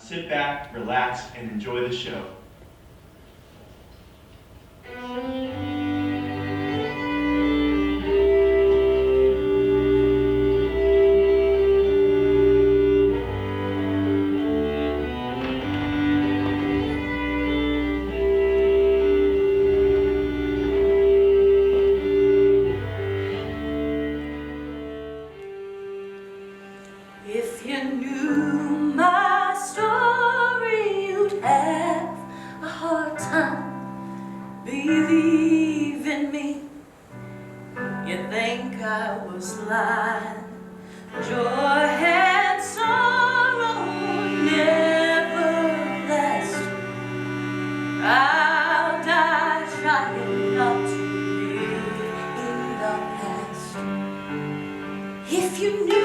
sit back, relax, and enjoy the show. If you knew my story, you'd have a hard time believing me. You think I was lying. Joy and sorrow never last. I'll die trying not to live in the past. If you knew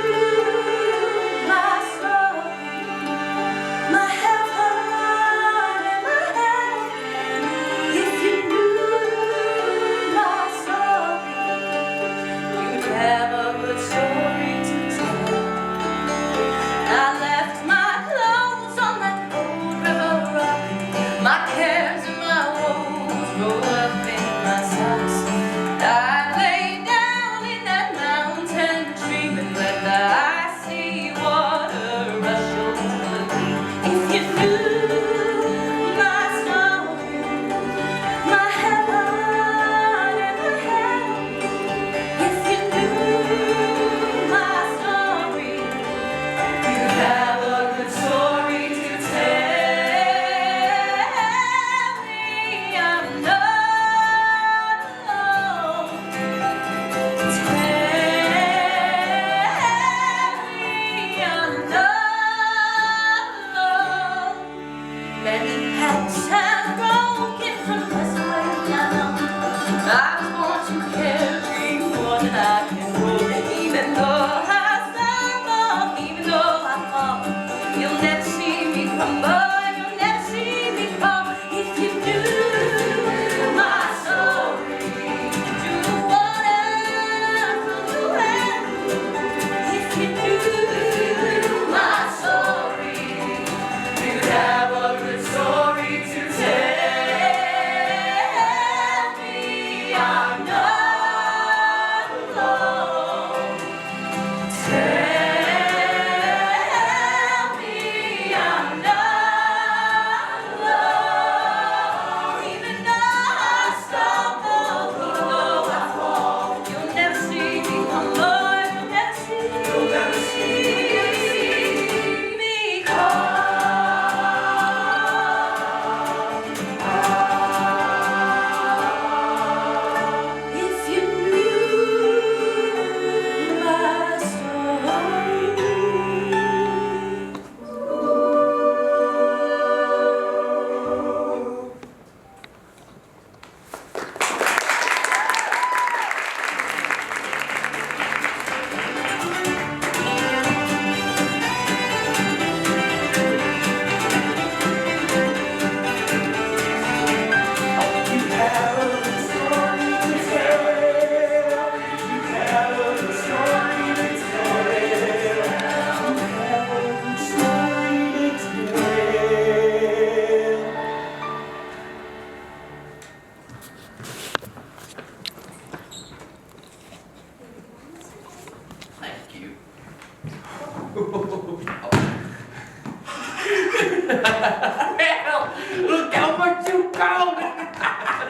Well, look how much you grown!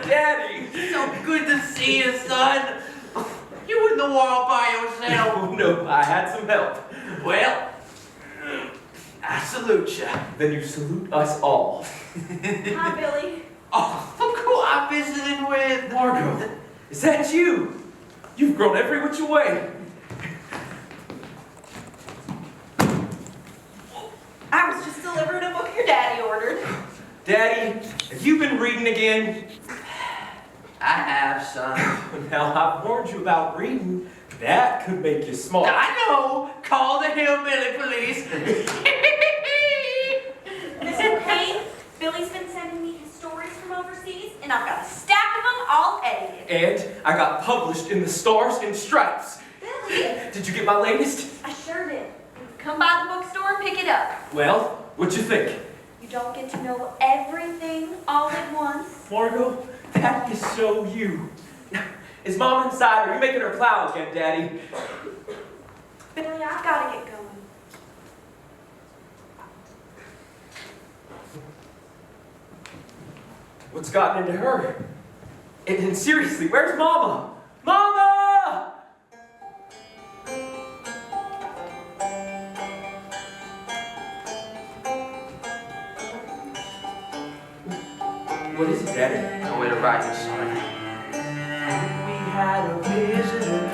Daddy! So good to see you, son. You in the wall by yourself? No, I had some help. Well, I salute you. Then you salute us all. Hi, Billy. Oh, look who I'm visiting with. Margot, is that you? You've grown every which way. I was just delivering a book your daddy ordered. Daddy, have you been reading again? I have, son. Now, I've warned you about reading. That could make you smart. I know. Call the hillbilly police. Mr. Payne, Billy's been sending me his stories from overseas, and I've got a stack of them all edited. And I got published in the Stars and Stripes. Billy! Did you get my latest? I sure did. Come by the bookstore and pick it up. Well, What'd you think? You don't get to know everything all at once. Margot, that is so you. Is Mom inside? Are you making her plow again, Daddy? Billy, I've got to get going. What's gotten into her? And seriously, where's Mama? Mama! What is it, Daddy? No way to ride this, son. We had a visitor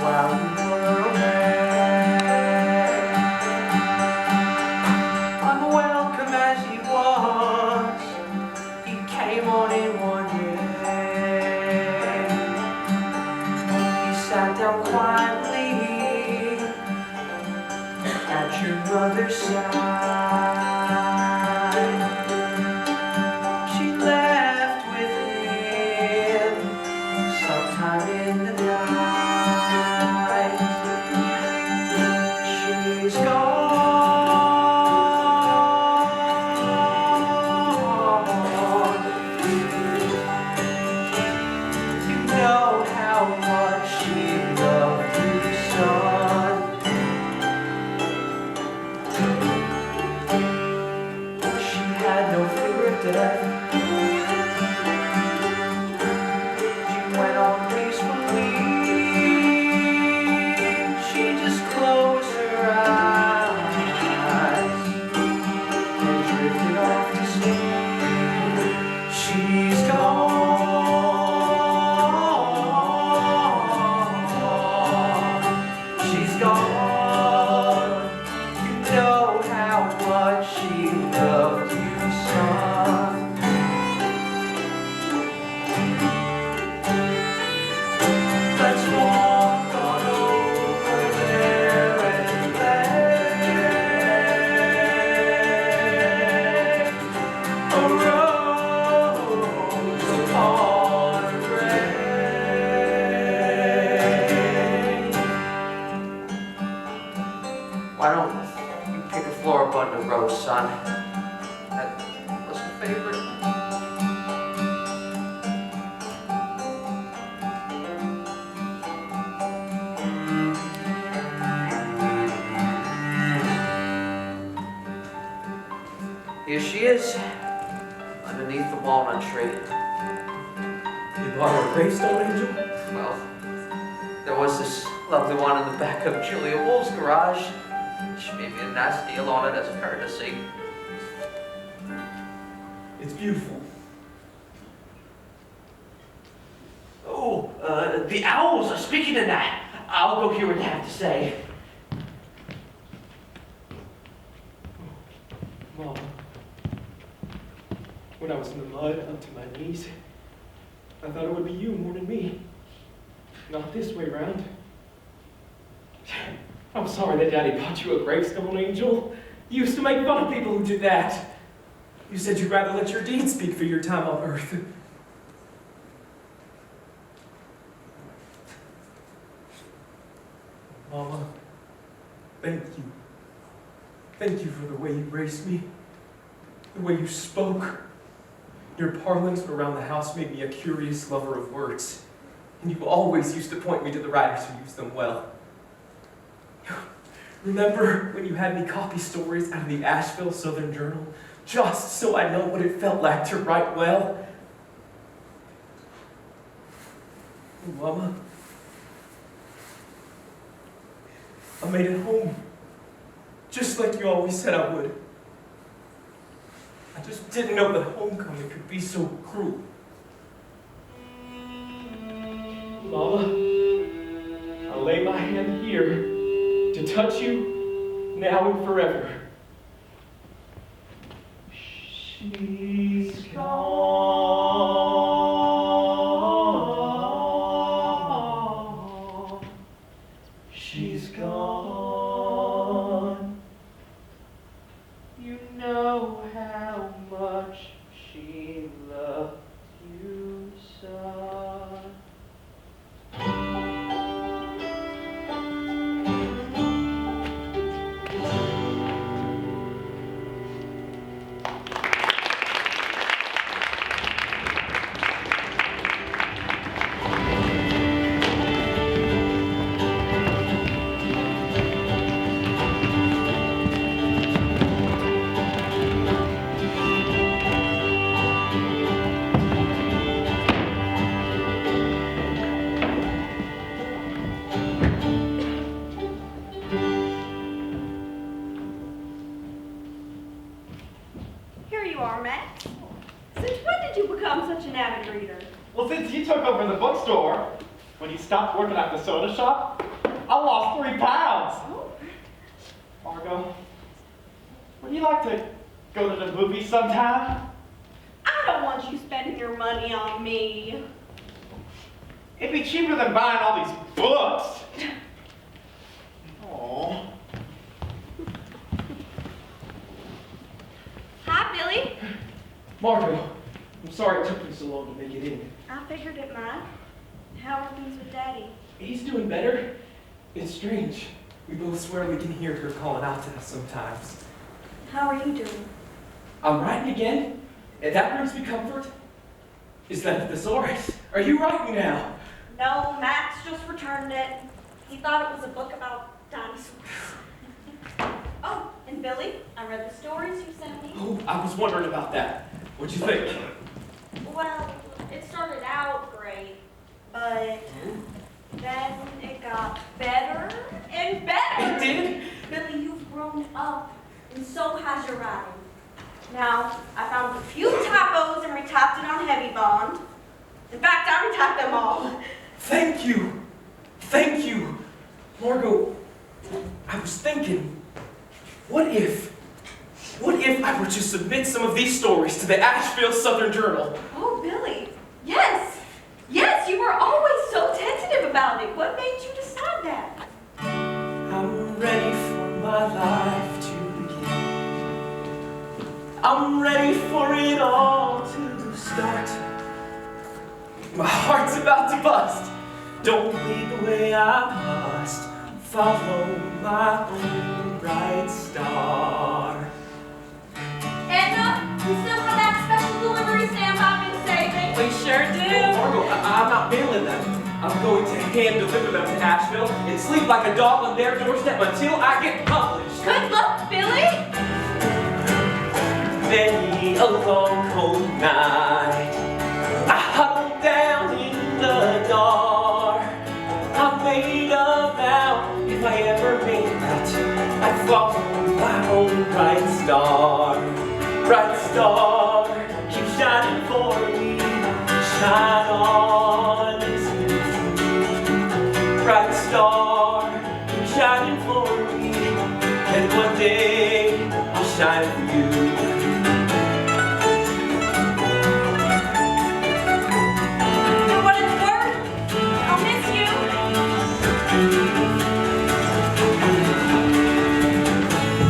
while we were away. Unwelcome as he was, he came on in one day. He sat down quietly at your mother's side. She left with him sometime in the night. She's gone. You know how much she loved you, son. She had no fear of death. She went on peacefully. She just closed her eyes and drifted off to sleep. She's gone. She's gone. You know how much she loved you, son. Let's walk on over there and play a rose upon a grave. Why don't you pick a floribunda rose, son? That was her favorite. Here she is, underneath the walnut tree. You bought her a gravestone, Angel? Well, there was this lovely one in the back of Julia Wolf's garage. She made me a nice deal on it as a courtesy. It's beautiful. Oh, the owls are speaking tonight. I'll go hear what they have to say. Mom, when I was in the mud up to my knees, I thought it would be you more than me. Not this way round. I'm sorry that Daddy bought you a gravestone, Angel. You used to make fun of people who did that. You said you'd rather let your deeds speak for your time on Earth. Mama, thank you. Thank you for the way you raised me, the way you spoke. Your parlance around the house made me a curious lover of words, and you always used to point me to the writers who used them well. Remember when you had me copy stories out of the Asheville Southern Journal, just so I know what it felt like to write well? Oh, Mama, I made it home, just like you always said I would. I just didn't know that homecoming could be so cruel. Mama, I lay my hand here to touch you now and forever. She's gone. She's gone. You know how much she loved you, son. you are, Max. Since when did you become such an avid reader? Well, since you took over the bookstore, when you stopped working at the soda shop, I lost 3 pounds. Oh. Margot, would you like to go to the movies sometime? I don't want you spending your money on me. It'd be cheaper than buying all these books. Oh. Hi, Billy. Margot, I'm sorry it took you so long to make it in. I figured it might. How are things with Daddy? He's doing better. It's strange. We both swear we can hear her calling out to us sometimes. How are you doing? I'm writing again, and that brings me comfort. Is that the thesaurus? Are you writing now? No, Max just returned it. He thought it was a book about dinosaurs. Oh, and Billy, I read the stories you sent me. Oh, I was wondering about that. What'd you think? Well, it started out great, but then it got better and better. It did? Billy, you've grown up, and so has your writing. Now, I found a few typos and retyped it on Heavy Bond. In fact, I retyped them all. Thank you. Thank you. Margot, I was thinking, what if I were to submit some of these stories to the Asheville Southern Journal? Oh, Billy, yes. Yes, you were always so tentative about it. What made you decide that? I'm ready for my life to begin. I'm ready for it all to start. My heart's about to bust. Don't lead the way I must. Follow my own bright star. And we still have that special delivery stamp I've been saving. We sure do. Margot, I'm not mailing them. I'm going to hand deliver them to Asheville and sleep like a dog on their doorstep until I get published. Good luck, Billy. Many a long cold night, I huddled down in the dark. I made a vow, if I ever made it, I'd follow my own bright star. Bright star, keep shining for me, shine on and see. Bright star, keep shining for me, and one day I'll shine for you. For what it's worth, I'll miss you.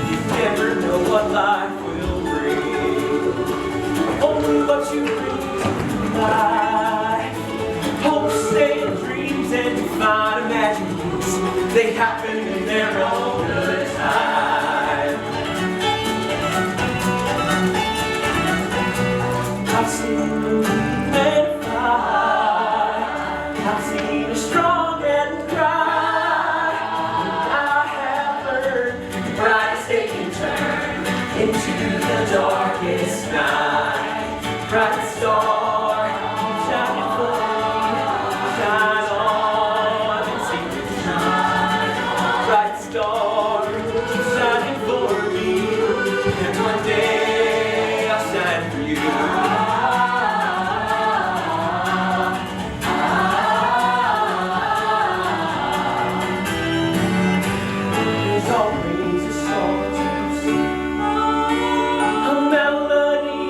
You never know what life will bring, only what you bring to life. Hopes and dreams and fine imaginings, they happen in their own good time. I've seen the weak men fly, I've seen a strong man cry, and I have heard the brightest day can turn into the darkest night. Bright star, keep shining for me, shine on and see the shine. Bright star, keep shining for me, and one day I'll shine for you. There's always a song to sing, a melody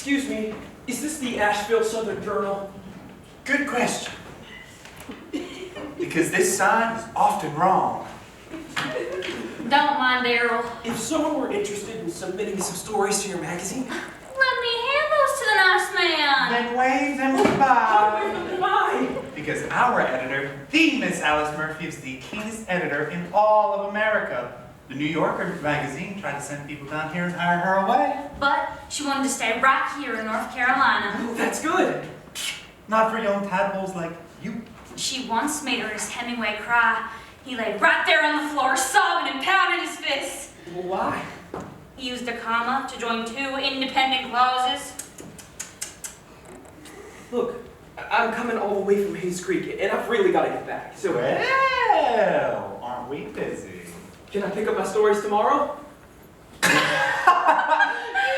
Excuse me, is this the Asheville Southern Journal? Good question. Because this sign is often wrong. Don't mind Daryl. If someone were interested in submitting some stories to your magazine, Let me hand those to the nice man. Then wave them goodbye. goodbye. Because our editor, the Miss Alice Murphy, is the keenest editor in all of America. The New Yorker magazine tried to send people down here and hire her away. But she wanted to stay right here in North Carolina. Oh, that's good. Not for young tadpoles like you. She once made Ernest Hemingway cry. He lay right there on the floor, sobbing and pounding his fists. Well, why? He used a comma to join two independent clauses. Look, I'm coming all the way from Hayes Creek, and I've really got to get back. So, Well, aren't we busy? can I pick up my stories tomorrow? You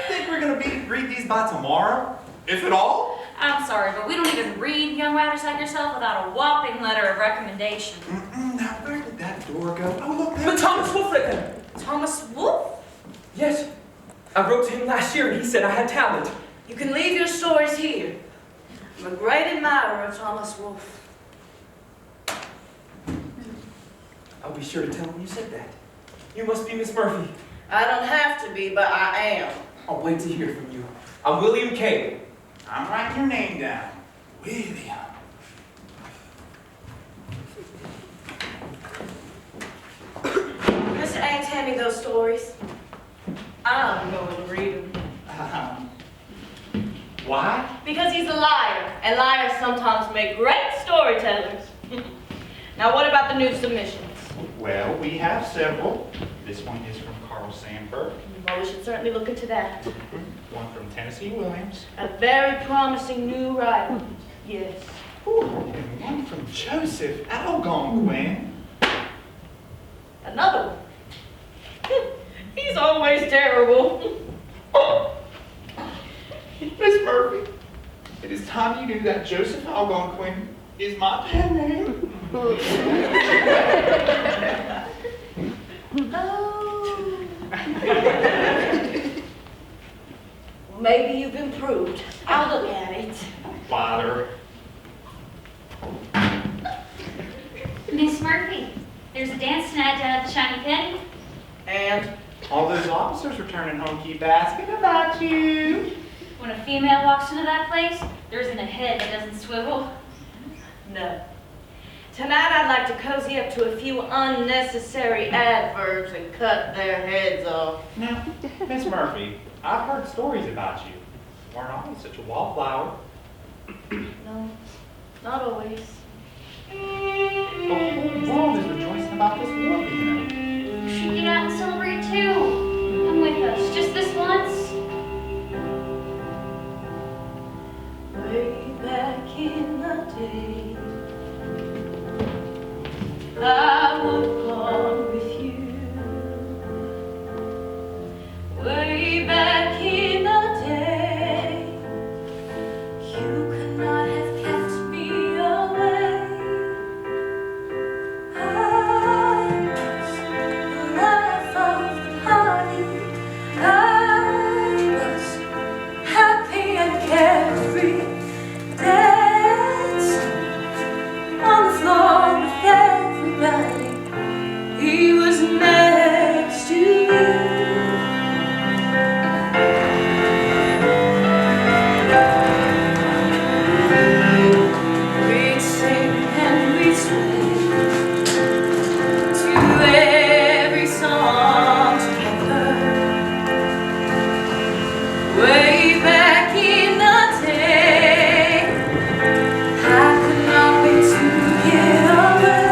think we're gonna read these by tomorrow? If at all? I'm sorry, but we don't even read young writers like yourself without a whopping letter of recommendation. Now where did that door go? Oh, look, there. But Thomas Wolfe right there. Thomas Wolfe? Yes. I wrote to him last year, and he said I had talent. You can leave your stories here. I'm a great admirer of Thomas Wolfe. I'll be sure to tell him you said that. You must be Miss Murphy. I don't have to be, but I am. I'll wait to hear from you. I'm William Cable. I'm writing your name down. William. Mr. Ames hand me those stories. I'm going to read them. Why? Because he's a liar, and liars sometimes make great storytellers. Now, what about the new submissions? Well, we have several. This one is from Carl Sandburg. Well, we should certainly look into that. One from Tennessee Williams. A very promising new writer. Yes. And one from Joseph Algonquin. Another one. He's always terrible. Miss Murphy, it is time you knew that Joseph Algonquin is my pen name. Oh. Maybe you've improved. I'll look at it. Father. Miss Murphy, there's a dance tonight down at the Shiny Penny. And All those officers returning home keep asking about you. When a female walks into that place, there isn't a head that doesn't swivel. no. Tonight I'd like to cozy up to a few unnecessary adverbs and cut their heads off. Now, Miss Murphy, I've heard stories about you. Weren't always such a wallflower. No, not always. The whole world is rejoicing about this war being over. You should get out and celebrate too. Come with us, just this once. Way back in the day, I would have gone with you. Way back in the day, you could not have kept me away. I was the life of the party. I was happy and carefree. Danced on the floor with everybody. He was next to me. We'd sing and we'd sway to every song together. Way back in the day, I could not wait to get away.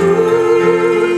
Ooh,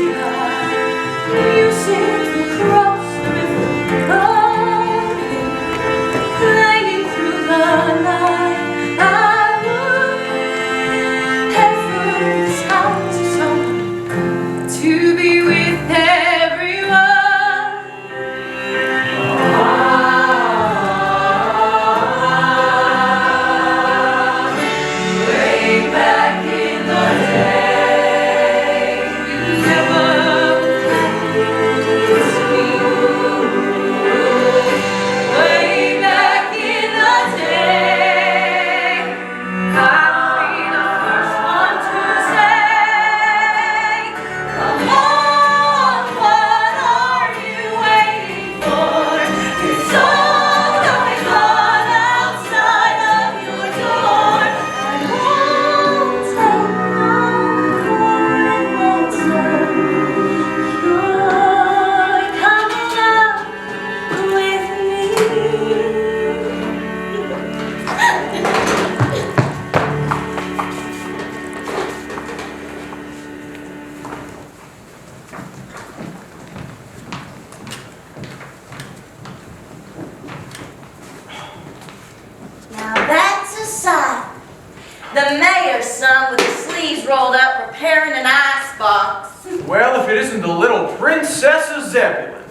The mayor's son with his sleeves rolled up repairing an icebox. Well, if it isn't the little Princess of Zebulon.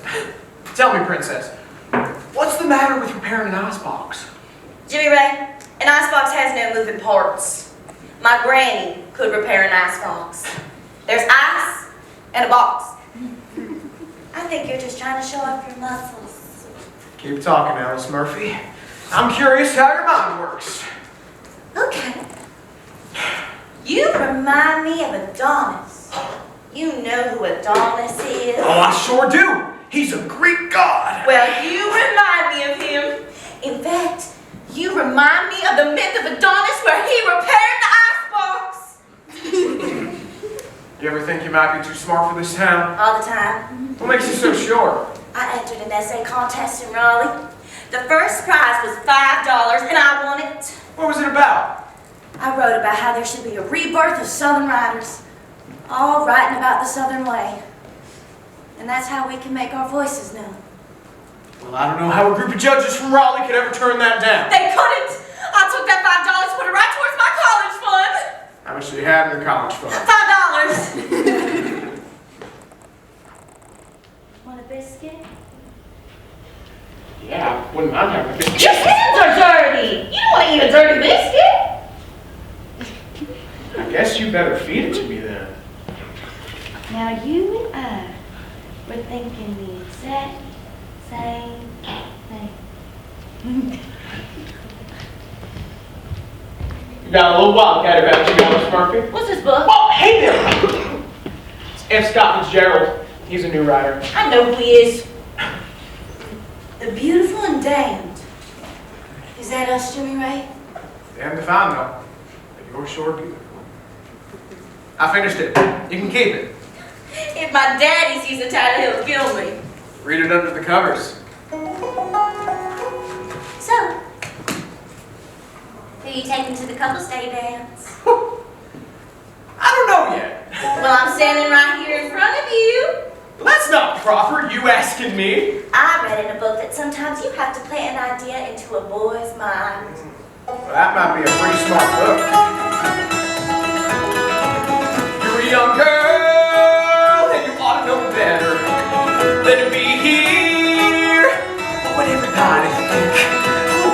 Tell me, Princess, what's the matter with repairing an icebox? Jimmy Ray, an icebox has no moving parts. My granny could repair an icebox. There's ice and a box. I think you're just trying to show off your muscles. Keep talking, Alice Murphy. I'm curious how your mind works. Okay. You remind me of Adonis. You know who Adonis is? Oh, I sure do. He's a Greek god. Well, you remind me of him. In fact, you remind me of the myth of Adonis where he repaired the icebox. You ever think you might be too smart for this town? All the time. What makes you so sure? I entered an essay contest in Raleigh. The first prize was $5 and I won it. What was it about? I wrote about how there should be a rebirth of Southern writers, all writing about the Southern way. And that's how we can make our voices known. Well, I don't know how a group of judges from Raleigh could ever turn that down. They couldn't! I took that $5, put it right towards my college fund. How much do you have in your college fund? $5. Want a biscuit? Yeah, wouldn't mind having a biscuit. Your hands are dirty! You don't want to eat a dirty biscuit! I guess you better feed it to me then. Now you and I were thinking the exact same thing. You got a little wildcat about you, Alice Murphy. What's this book? Oh, hey there! It's F. Scott Fitzgerald. He's a new writer. I know who he is. The Beautiful and Damned. Is that us, Jimmy Ray? Damn if I know. But you're sure beautiful. I finished it. You can keep it. If my daddy sees the title, he'll kill me. Read it under the covers. So, who you taking to the couple's day dance? I don't know yet. Well, I'm standing right here in front of you. That's not proper, you asking me. I read in a book that sometimes you have to plant an idea into a boy's mind. Well, that might be a pretty smart book. You're a young girl, and you ought to know better than to be here. What would everybody think?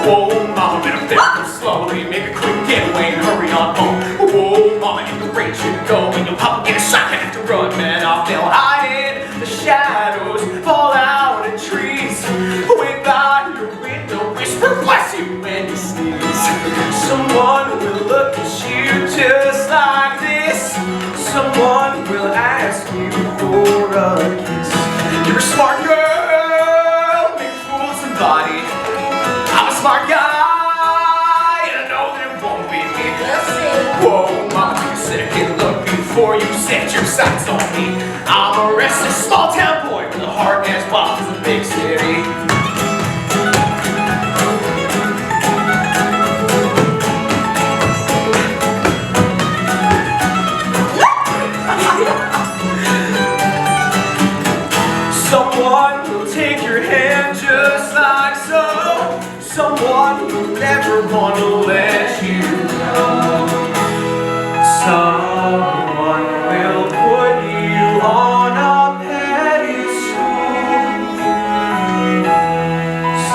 Whoa, mama, better think slowly, make a quick getaway and hurry on home. Whoa, mama, in the rain should go, and you'll probably get a shock and have to run, man off. They'll hide in the shadows, fall out of trees. Wait by your window, whisper bless you when you sneeze. Someone will look at you just like this. Someone will ask you for a kiss. You're a smart girl, make a fool of somebody. I'm a smart guy, and I know that it won't be me. Whoa, mama, take a second look before you set your sights on me. I'm a restless small town boy with a heart as wild as a big city. Someone will take your hand just like so. Someone will never want to let you go. Someone will put you on a pedestal.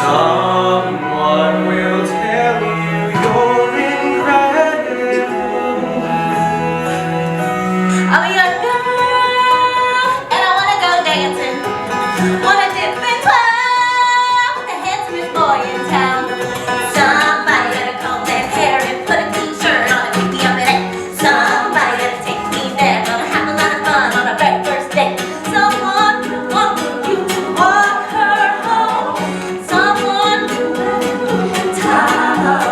Someone will tell you you're incredible. I'm a young girl, and I wanna go dancing. Wanna dip and twirl with the handsomest boy in town. Somebody gotta comb their hair and put a clean shirt on and pick me up at it. Somebody gotta take me there. Gonna have a lot of fun on our very first date. Someone will want you to walk her home. Someone will tie her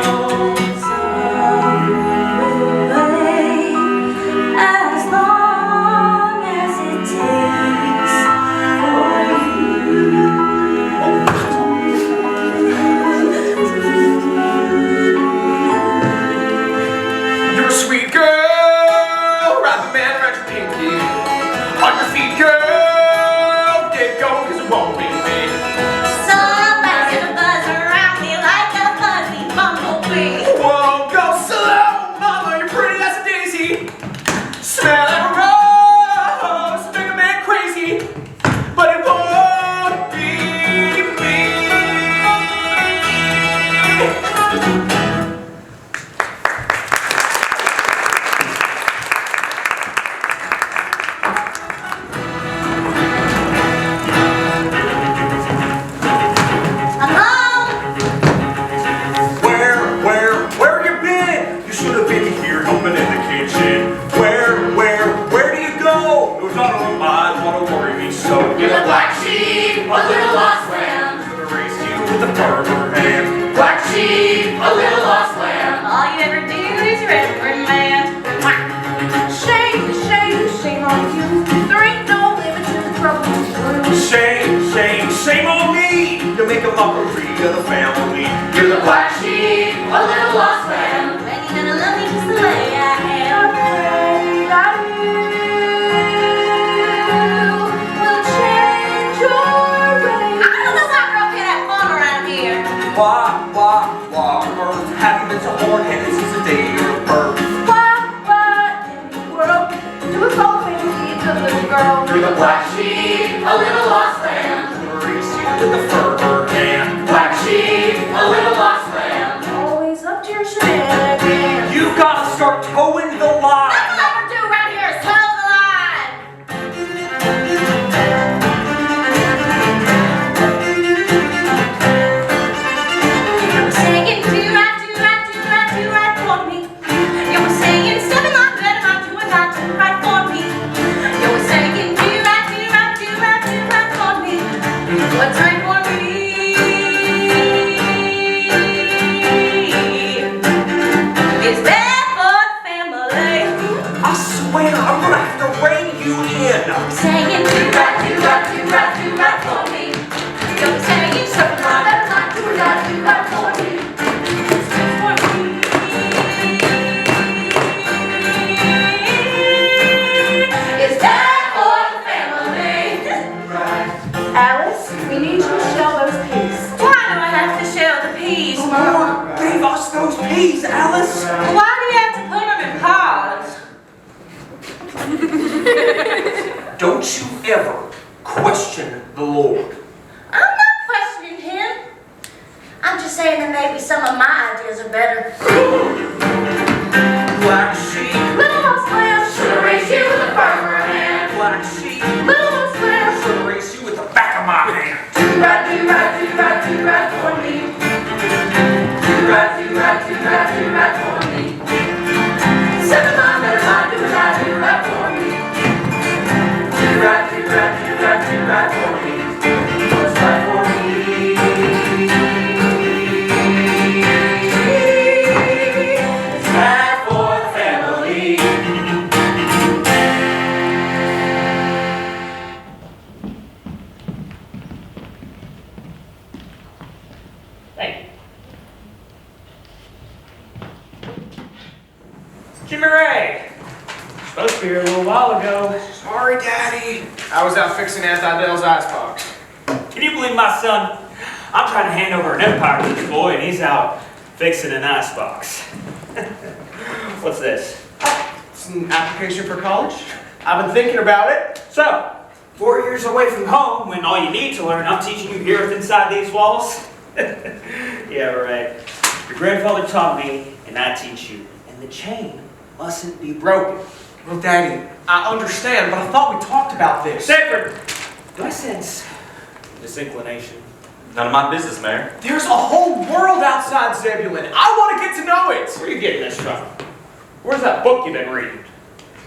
on. Someone will wait as long as it takes for you. You're a sweet girl, wrap a man around your pinky. On your feet, girl, get going, cause it won't be me. Somebody's gonna buzz around me like a fuzzy bumblebee. Whoa, go slow Shame on me! You make a mockery of the family. You're the black sheep, a little lost lamb. And you're gonna love me just the way I am. Will change your ways. I don't know why girl can't have fun around here. Why, Earth? Have you been so hard-headed since the day you were birth? What in the world? Do us all the needs of little girl. You're the black sheep, A little lost lamb. with the fur and black sheep, A little lost lamb. Always up to your shenanigans. you gotta start towing the line. That's all I ever do around here is toe the line. You were saying do right for me. You were saying stepping like better not do right for me. You were saying do right for me. What's right for me? Is bad for the family. I swear I'm gonna have to rein you in. Saying do right for me. You're saying something like better not do right for me. It's good for me. It's bad for the family. Alice, we need you to shell those peas. Why do I have to shell the peas? Lord gave us those peas, Alice. Why do you have to put them in pods? Don't you ever question the Lord. I'm not questioning him. I'm just saying that maybe some of my ideas are better. Black sheep, Little lost lamb, should've raised you with a firmer hand. black sheep, Little lost lamb, should race you with the back of my hand. do right for me. Do right for me. Seven mile better not do right for me. Do right for me. What's right for me? It's right for the family. Thank you. Jimmy Ray! Supposed to be here a little while ago. Sorry, Daddy. I was out fixing Aunt Adele's icebox. Can you believe my son? I'm trying to hand over an empire to this boy, and he's out fixing an icebox. What's this? It's an application for college. I've been thinking about it. So, 4 years away from home, when all you need to learn, I'm teaching you here inside these walls? Yeah, right. Your grandfather taught me, and I teach you. And the chain mustn't be broken. Well, Daddy, I understand, but I thought we talked about this. Sacred! Do I sense disinclination? None of my business, Mayor. There's a whole world outside Zebulon. I want to get to know it. Where are you getting this from? Where's that book you've been reading?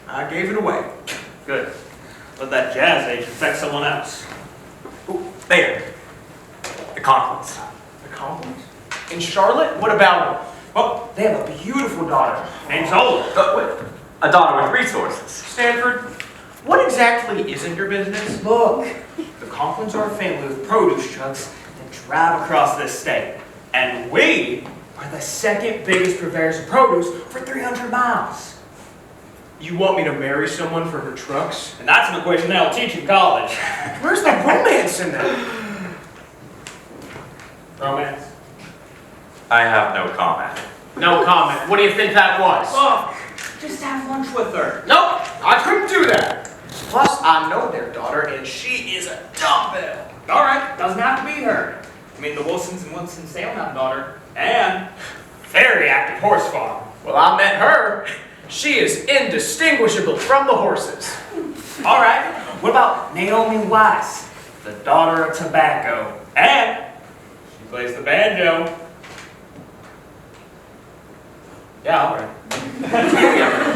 I gave it away. Good. Let that jazz age affect someone else. Ooh, there. The Conklins. The Conklins? In Charlotte? What about them? Well, they have a beautiful daughter named Zola. Wait. A daughter with resources. Stanford, what exactly isn't your business? Look, the Conklins are a family with produce trucks that drive across this state. And we are the second biggest purveyors of produce for 300 miles. You want me to marry someone for her trucks? And that's an equation they'll teach in college. Where's the romance in that? Romance? I have no comment. No comment. What do you think that was? Look, just have lunch with her. Nope, I couldn't do that. Plus, I know their daughter, and she is a dumbbell. All right, doesn't have to be her. I mean, the Wilsons and Winston-Salem have a daughter, and very active horse farm. Well, I met her. She is indistinguishable from the horses. All right, what about Naomi Weiss, the daughter of tobacco, and she plays the banjo. Yeah, all right.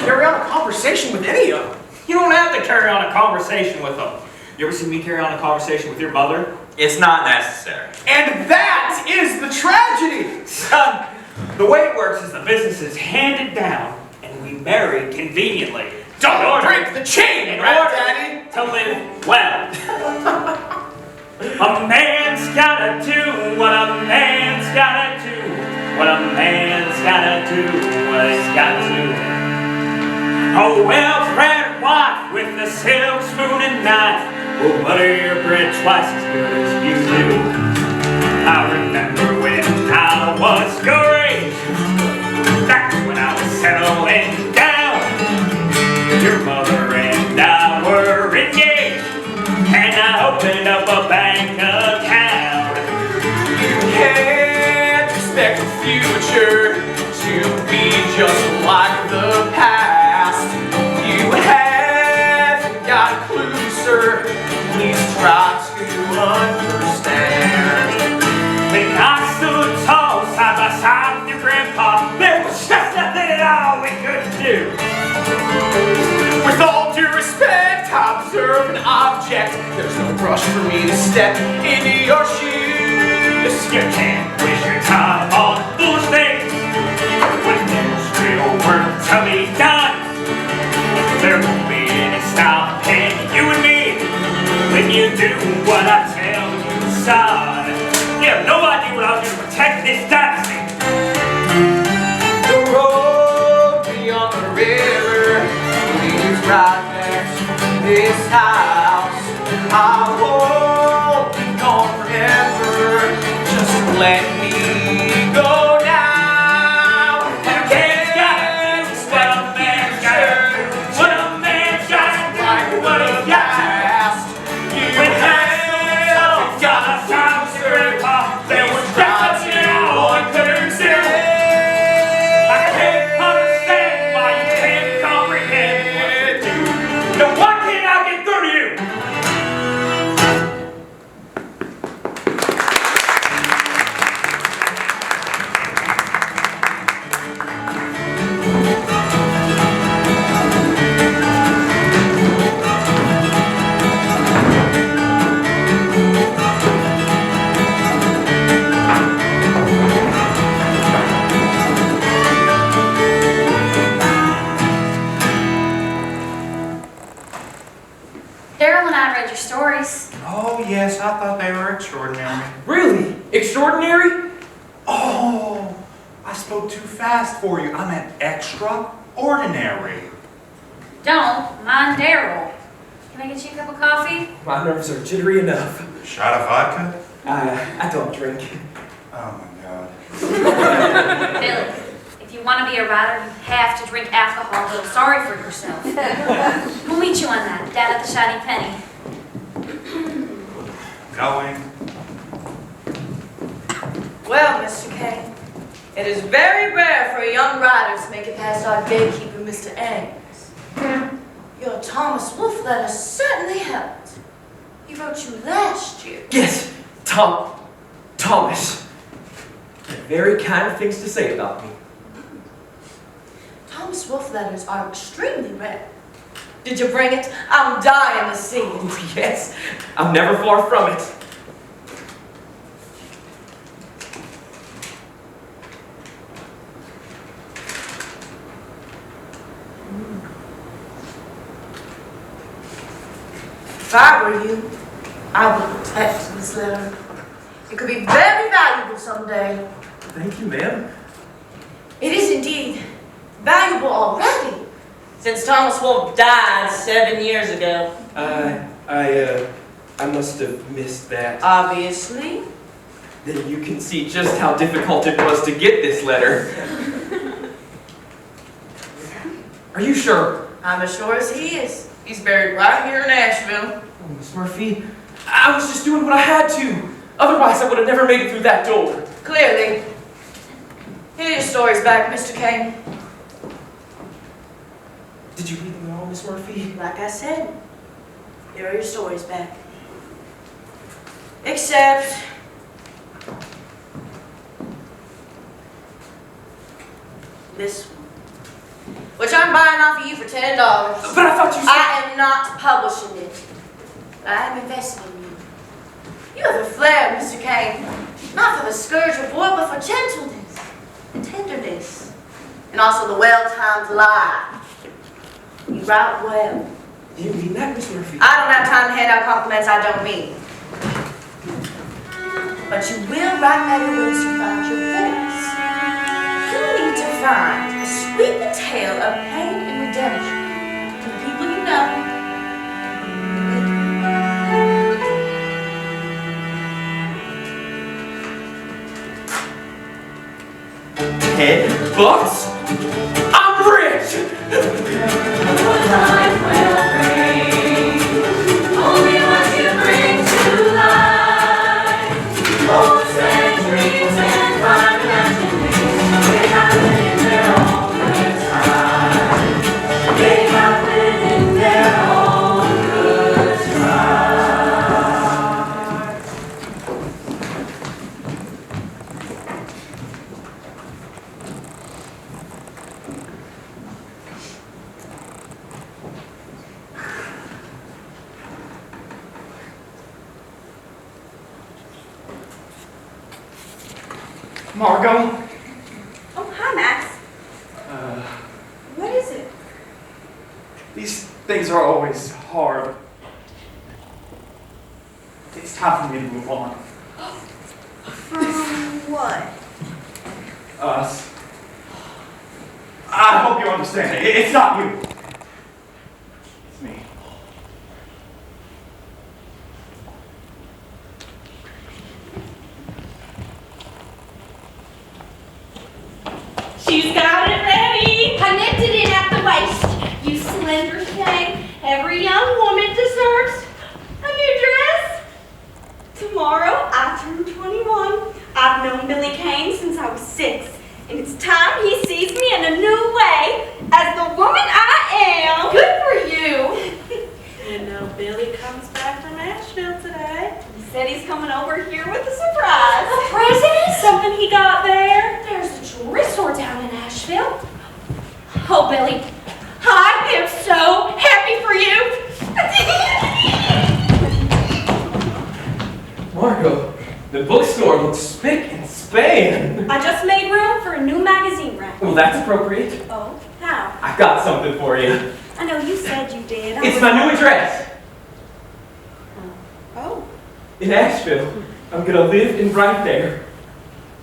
Carry on a conversation with any of them. You don't have to carry on a conversation with them. You ever seen me carry on a conversation with your mother? It's not necessary. And that is the tragedy. Son, the way it works is the business is handed down and we marry conveniently. Don't break the chain, in right, order Daddy? to live well. A man's gotta do what a man's gotta do. What a man's gotta do, what he's got to do. A well-bred wife with a silk spoon and knife will butter your bread twice as good as you do. I remember when I was your age, back when I was settling down. Your mother and I were engaged, and I opened up a bank account. You can't expect the future to be just like the past. You haven't got a clue, sir. Please try to understand. When I stood tall side by side with your grandpa, there was just nothing at all we couldn't do. With all due respect, I observe an object. There's no rush for me to step into your shoes. You can't waste your time on foolish things when there's real work to be done. There won't be any stopping you and me when you do what I tell you, son. You have no idea what I'll do to protect this dynasty. The road beyond the river leads right next to this house. I won't be gone forever. Just let me go now. What a man's gotta do, what a man's gotta do, what a man's gotta do, what he's got to do. When I stood got a sound to grandpa, there was nothing at all I couldn't do. I can't understand why you can't comprehend what to do. Now why can't I get through to you? Daryl and I read your stories. Oh, yes, I thought they were extraordinary. Really? Extraordinary? Oh, I spoke too fast for you. I meant extraordinary. Don't mind Daryl. Can I get you a cup of coffee? My nerves are jittery enough. Shot of vodka? I don't drink. Oh, my God. Billy, if you want to be a writer, you have to drink alcohol. Feel sorry for yourself. We'll meet you on that, down at the Shiny Penny. Going. Well, Mr. Kane, it is very rare for a young writer to make it past our gatekeeper, Mr. Ames. Your Thomas Wolfe letter certainly helped. He wrote you last year. Yes, Thomas. Very kind of things to say about me. Thomas Wolfe letters are extremely rare. Did you bring it? I'm dying to see it. Oh, yes, I'm never far from it. If I were you, I would protect this letter. It could be very valuable someday. Thank you, ma'am. It is indeed valuable already, since Thomas Wolfe died 7 years ago. I must have missed that. Obviously. Then you can see just how difficult it was to get this letter. Are you sure? I'm as sure as he is. He's buried right here in Asheville. Oh, Miss Murphy, I was just doing what I had to. Otherwise, I would have never made it through that door. Clearly. Here are your stories back, Mr. Kane. Did you read them all, Miss Murphy? Like I said, here are your stories back. Except this one, which I'm buying off of you for $10. But I thought you said... I am not publishing it. But I am investing in you. You have a flair, Mr. Kane, not for the scourge of war, but for gentleness and tenderness, and also the well-timed lie. You write well. Do you mean that, Miss Murphy? I don't have time to hand out compliments I don't mean. but you will write better once you find your voice. You need to find a sweeping tale of pain and redemption to the people you know. $10? I'm rich! What life will bring, only what you bring to life. Hopes and dreams and fun imaginings, they happen in their own good time. They happen in their own good time. Margot? Oh, hi, Max. What is it? These things are always hard. It's time for me to move on. From what? Us. I hope you understand. It's not you. It's me. She's got it ready. I nipped it in at the waist. You slender thing. Every young woman deserves a new dress. Tomorrow, I turn 21. I've known Billy Kane since I was 6. And it's time he sees me in a new way as the woman I am. Good for you. You know, Billy comes back from Nashville today. He said he's coming over here with a surprise. A present? Something he got there. There's a jewelry store down in Nashville. Oh, Billy, I am so happy for you. Margot, the bookstore looks spick and span. I just made room for a new magazine rack. Well, that's appropriate. Oh, how? I've got something for you. I know you said you did. It's my new address. Oh, In Asheville. I'm gonna live and write there.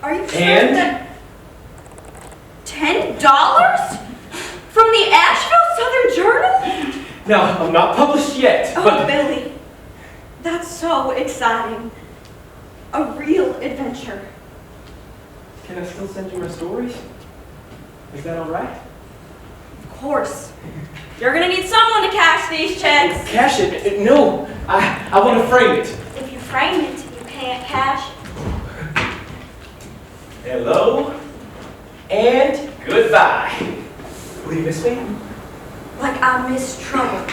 are you sure And? that $10 from the Asheville Southern Journal? No, I'm not published yet, Oh, but Billy, that's so exciting. A real adventure. can I still send you my stories? Is that all right? Of course. You're gonna need someone to cash these checks. Cash it? No, I want to frame it. If you frame it, you can't cash it. Hello and goodbye. Will you miss me? Like I miss trouble.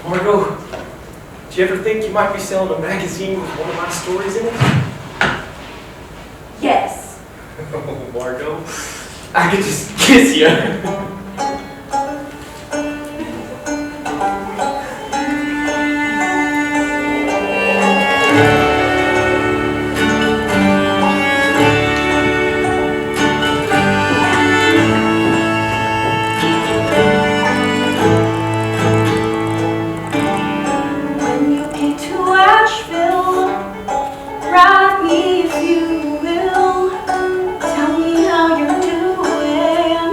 Margot, do you ever think you might be selling a magazine with one of my stories in it? Yes. Oh, Margot, I could just kiss you. When you get to Asheville, write me if you will. Tell me how you're doing.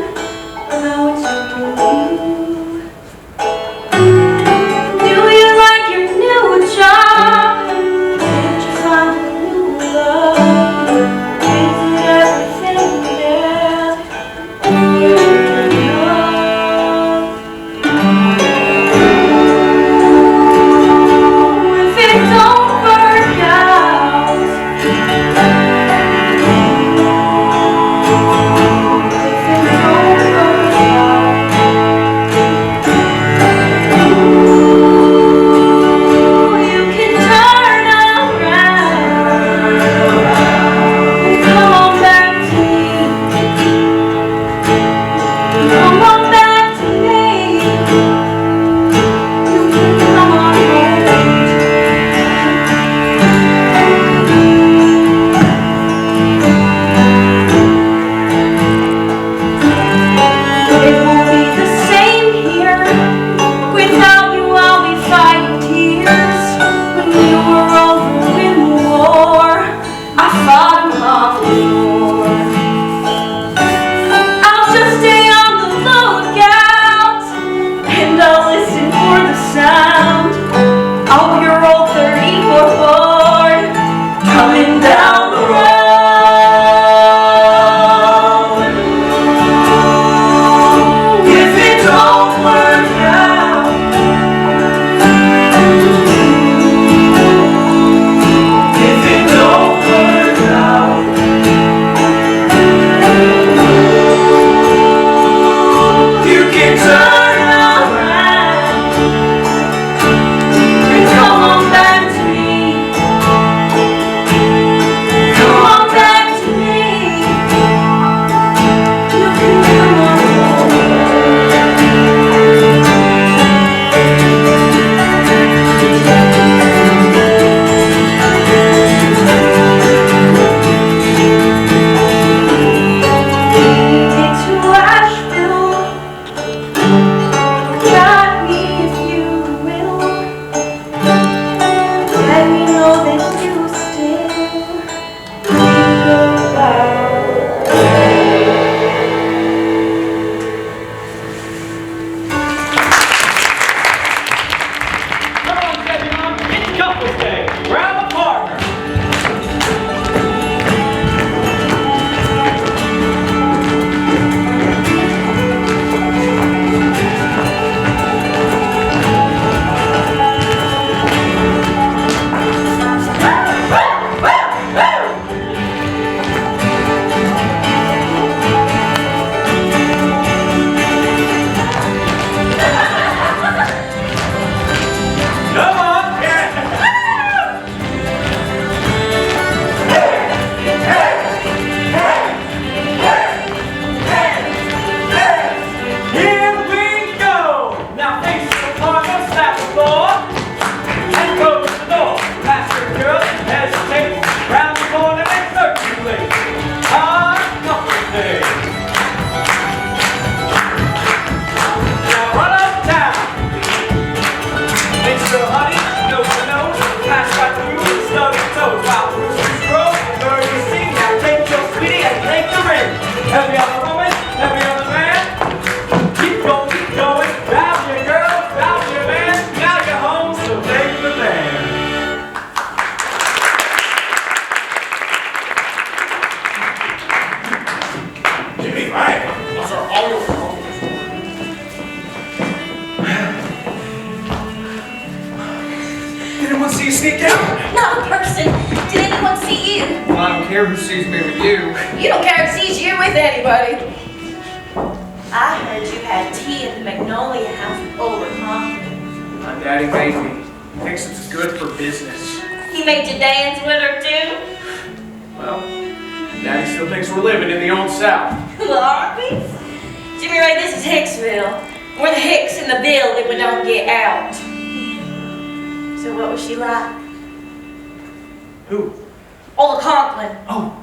anyone see you sneak out? Not a person. Did anyone see you? Well, I don't care who sees me with you. You don't care who sees you with anybody. I heard you had tea at the Magnolia House with Old Compton. My daddy made me. Thinks it's good for business. He made you dance with her too? Well, daddy still thinks we're living in the old South. Well, aren't we? Jimmy Ray, this is Hicksville. We're the Hicks in the bill if we don't get out. So what was she like? Who? Old Conklin. Oh.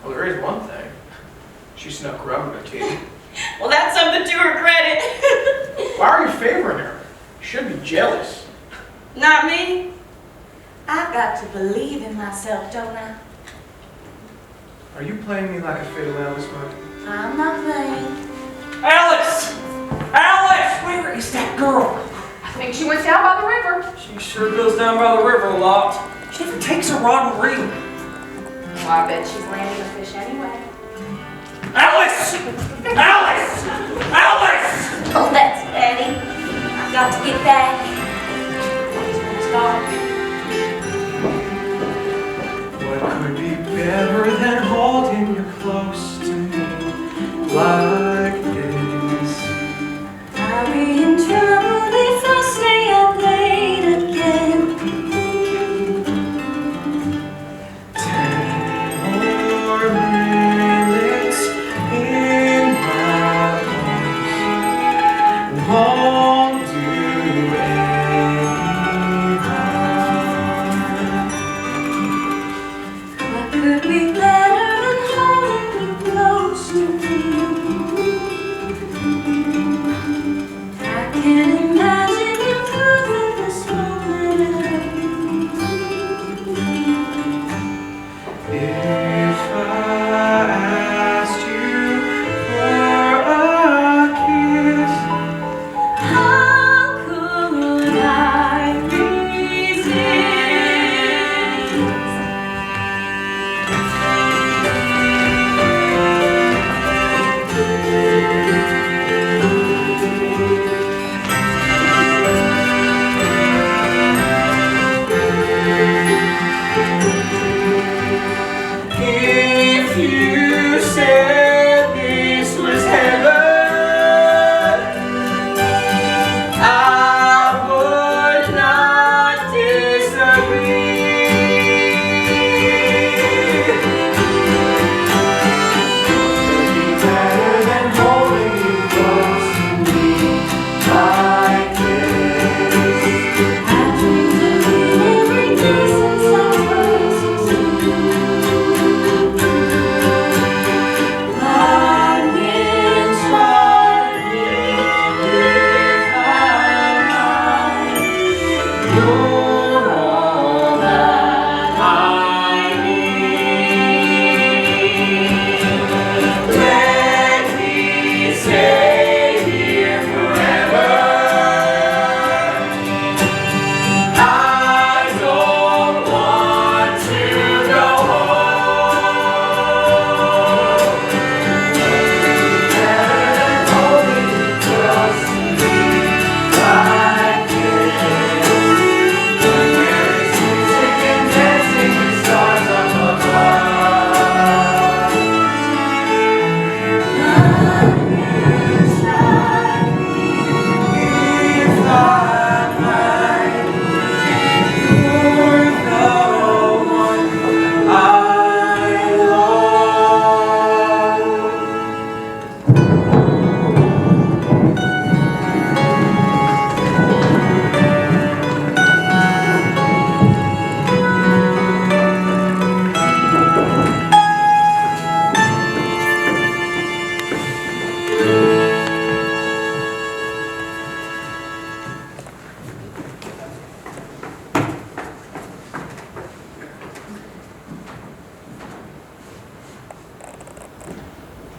Well, there is one thing. She snuck rum in her tea. Well, that's something to her credit. Why are you favoring her? You should be jealous. Not me. I've got to believe in myself, don't I? Are you playing me like a fiddle, Alice Martin? I'm not playing. Alice! Alice! Where is that girl? I think she went down by the river. She sure goes down by the river a lot. She never takes a rod and reel. Well, I bet she's landing a fish anyway. Alice! Alice! Alice! Oh, that's Daddy. I've got to get back. It's dark. What could be better than holding you close to me like this? I'll be in trouble if I stay up late again. 10 more minutes in my arms won't do any harm. What could be better than holding you close to me? I can't imagine improving this moment. If I asked you for a kiss, How could I resist? if you said this was heaven, I would not disagree. It'd be better than holding you close to me like this. I dreamed of you every day since I was 16. I've been trying if I'm you're all that I need. Let me stay here forever. I don't want to go home. Better than holding you close to me like this. When there is music and dancing with stars up above. If I might, you're the one I love.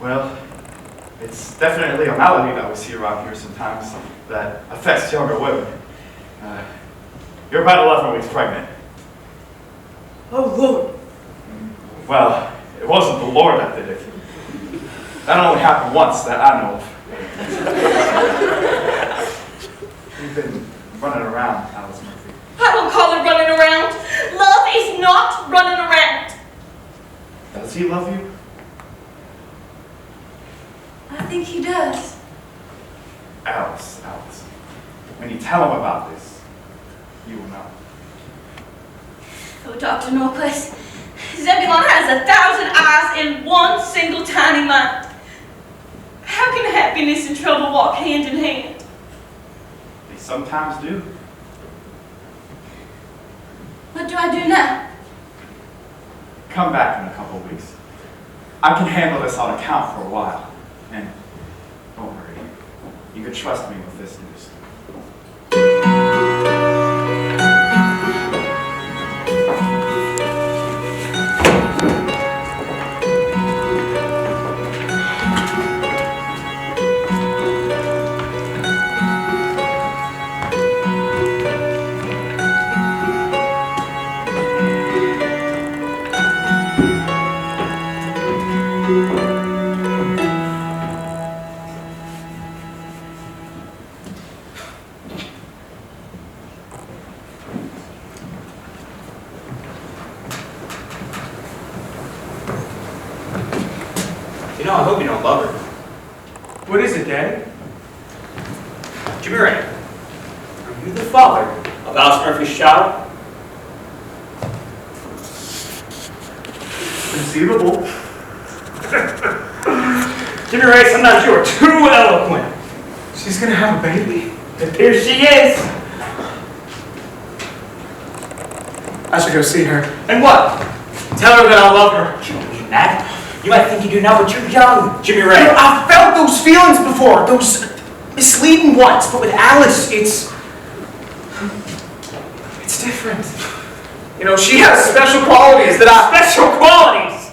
Well, it's definitely a malady that we see around here sometimes that affects younger women. You're about 11 weeks pregnant. Oh, Lord. Well, it wasn't the Lord that did it. That only happened once that I know of. You've been running around, Alice Murphy. I don't call it running around. Love is not running around. Does he love you? I think he does. Alice. When you tell him about this, you will know. Oh, Dr. Norquist, Zebulon has 1,000 eyes in one single tiny mind. How can happiness and trouble walk hand in hand? They sometimes do. What do I do now? Come back in a couple of weeks. I can handle this on account for a while. And don't worry, you can trust me with this news. You know, I hope you don't love her. What is it, Daddy? Jimmy Ray, are you the father of Alice Murphy's child? Conceivable. Jimmy Ray, sometimes you are too eloquent. She's gonna have a baby? Here she is. I should go see her. And what? Tell her that I love her. You don't mean that. You might think you do now, but you're young, Jimmy Ray. You know, I've felt those feelings before, those misleading ones, but with Alice, it's different. You know, she has special qualities that Special qualities!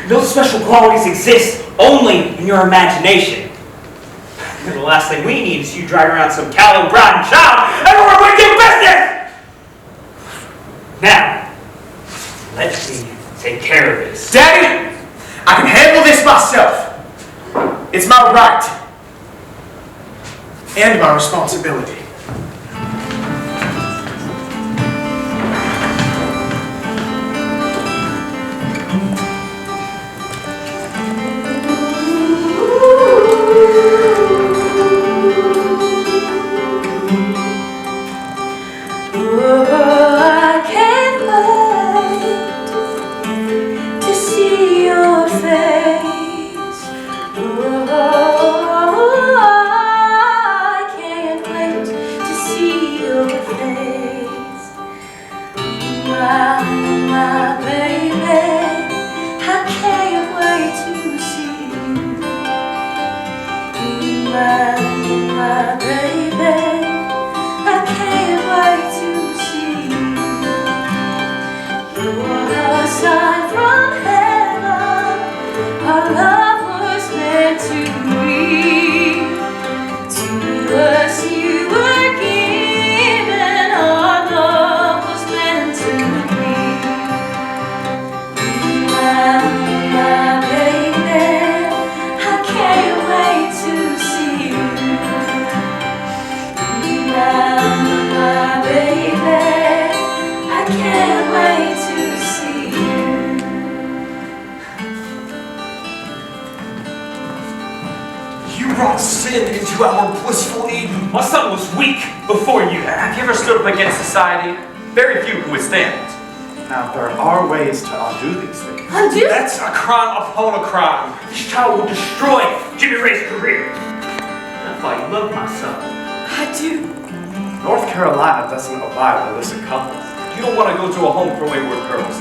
Those special qualities exist only in your imagination. And the last thing we need is you driving around some callow brown child everywhere we do business! Now, let me take care of this. Daddy, I can handle this myself. It's my right. And my responsibility. Sin into our blissful Eden. My son was weak before you. Have you ever stood up against society? Very few can withstand it. Now, there are ways to undo these things. Undo? That's a crime upon a crime. This child will destroy Jimmy Ray's career. I thought you loved my son. I do. North Carolina doesn't allow illicit couples. You don't want to go to a home for wayward girls.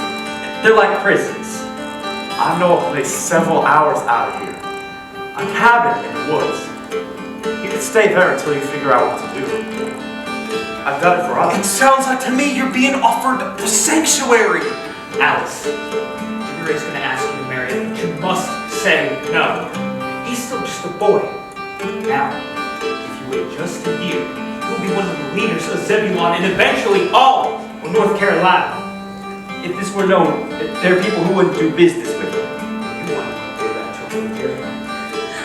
They're like prisons. I know a place several hours out of here. A cabin in the woods. You can stay there until you figure out what to do. I've done it for It others. sounds like to me you're being offered a sanctuary. Alice, Jimmy Ray's gonna ask you to marry him, but you must say no. He's still just a boy. Now, if you wait just a year, he'll be one of the leaders of Zebulon and eventually all of North Carolina. If this were known, there are people who wouldn't do business with him. You want to do that to him, Jerry?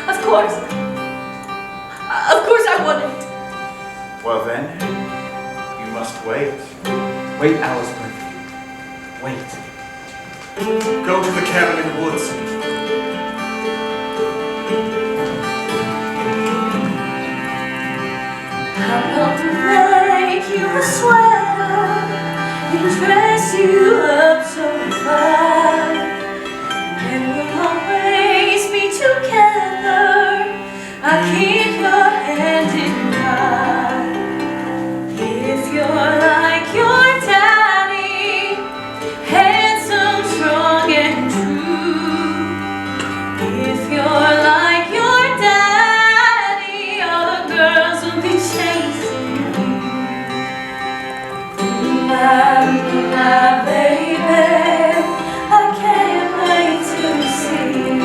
Of course. Of course I wouldn't. Well then, you must wait. Wait, Alice Murphy. Wait. Go to the cabin in the woods. I'm gonna make you a sweater and dress you up so fine, and we'll always be together. I'll keep your hand in mine. If you're like your daddy, handsome, strong, and true. If you're like your daddy, all the girls will be chasing you. My baby, I can't wait to see you.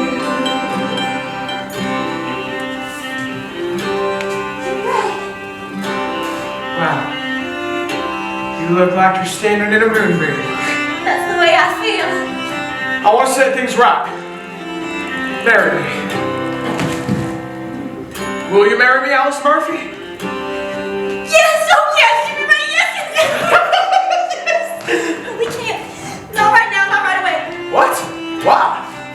Wow. You look like you're standing in a moonbeam. That's the way I feel. I want to set things right. Marry me. Will you marry me, Alice Murphy? Yes, oh yes, give me my yes, yes, yes. We can't. Not right now, not right away. What? Why?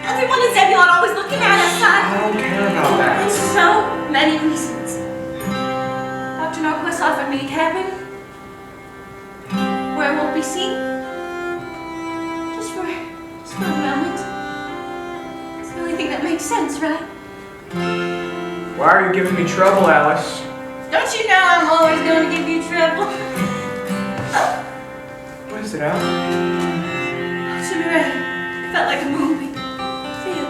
Everyone in Zebulon always looking at us, son. I don't care about that. And so many reasons. Dr. Norquist offered me a cabin where we'll be seen. Just for a moment. It's the only thing that makes sense, right? Why are you giving me trouble, Alice? Don't you know I'm always going to give you trouble? What is it, Alice? To be ready. Felt like a movie. Feel.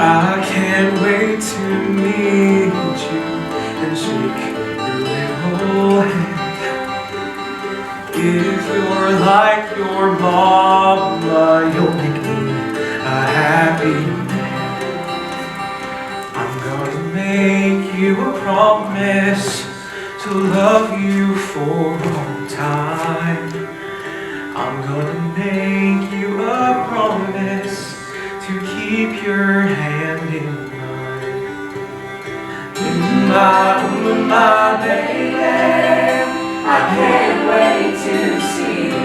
I can't wait to meet you and shake your little hand. If you're like your mama, you'll make me a happy man. I'm gonna make you a promise to love you for all time. I'm gonna make you a promise to keep your hand in mine. My baby, I can't wait to see you.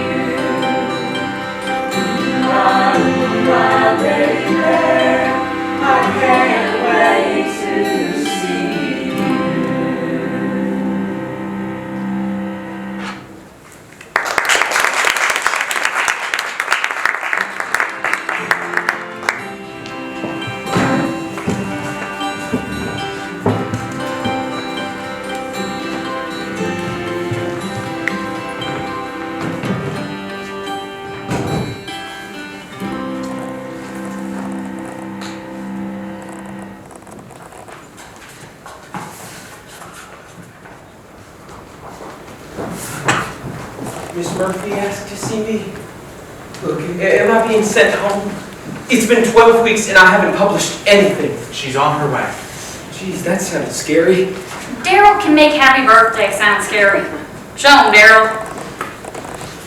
My baby, I can't wait to see you. Miss Murphy asked to see me. Look, am I being sent home? It's been 12 weeks and I haven't published anything. She's on her way. Jeez, that sounded scary. Daryl can make happy birthday sound scary. Show him, Daryl.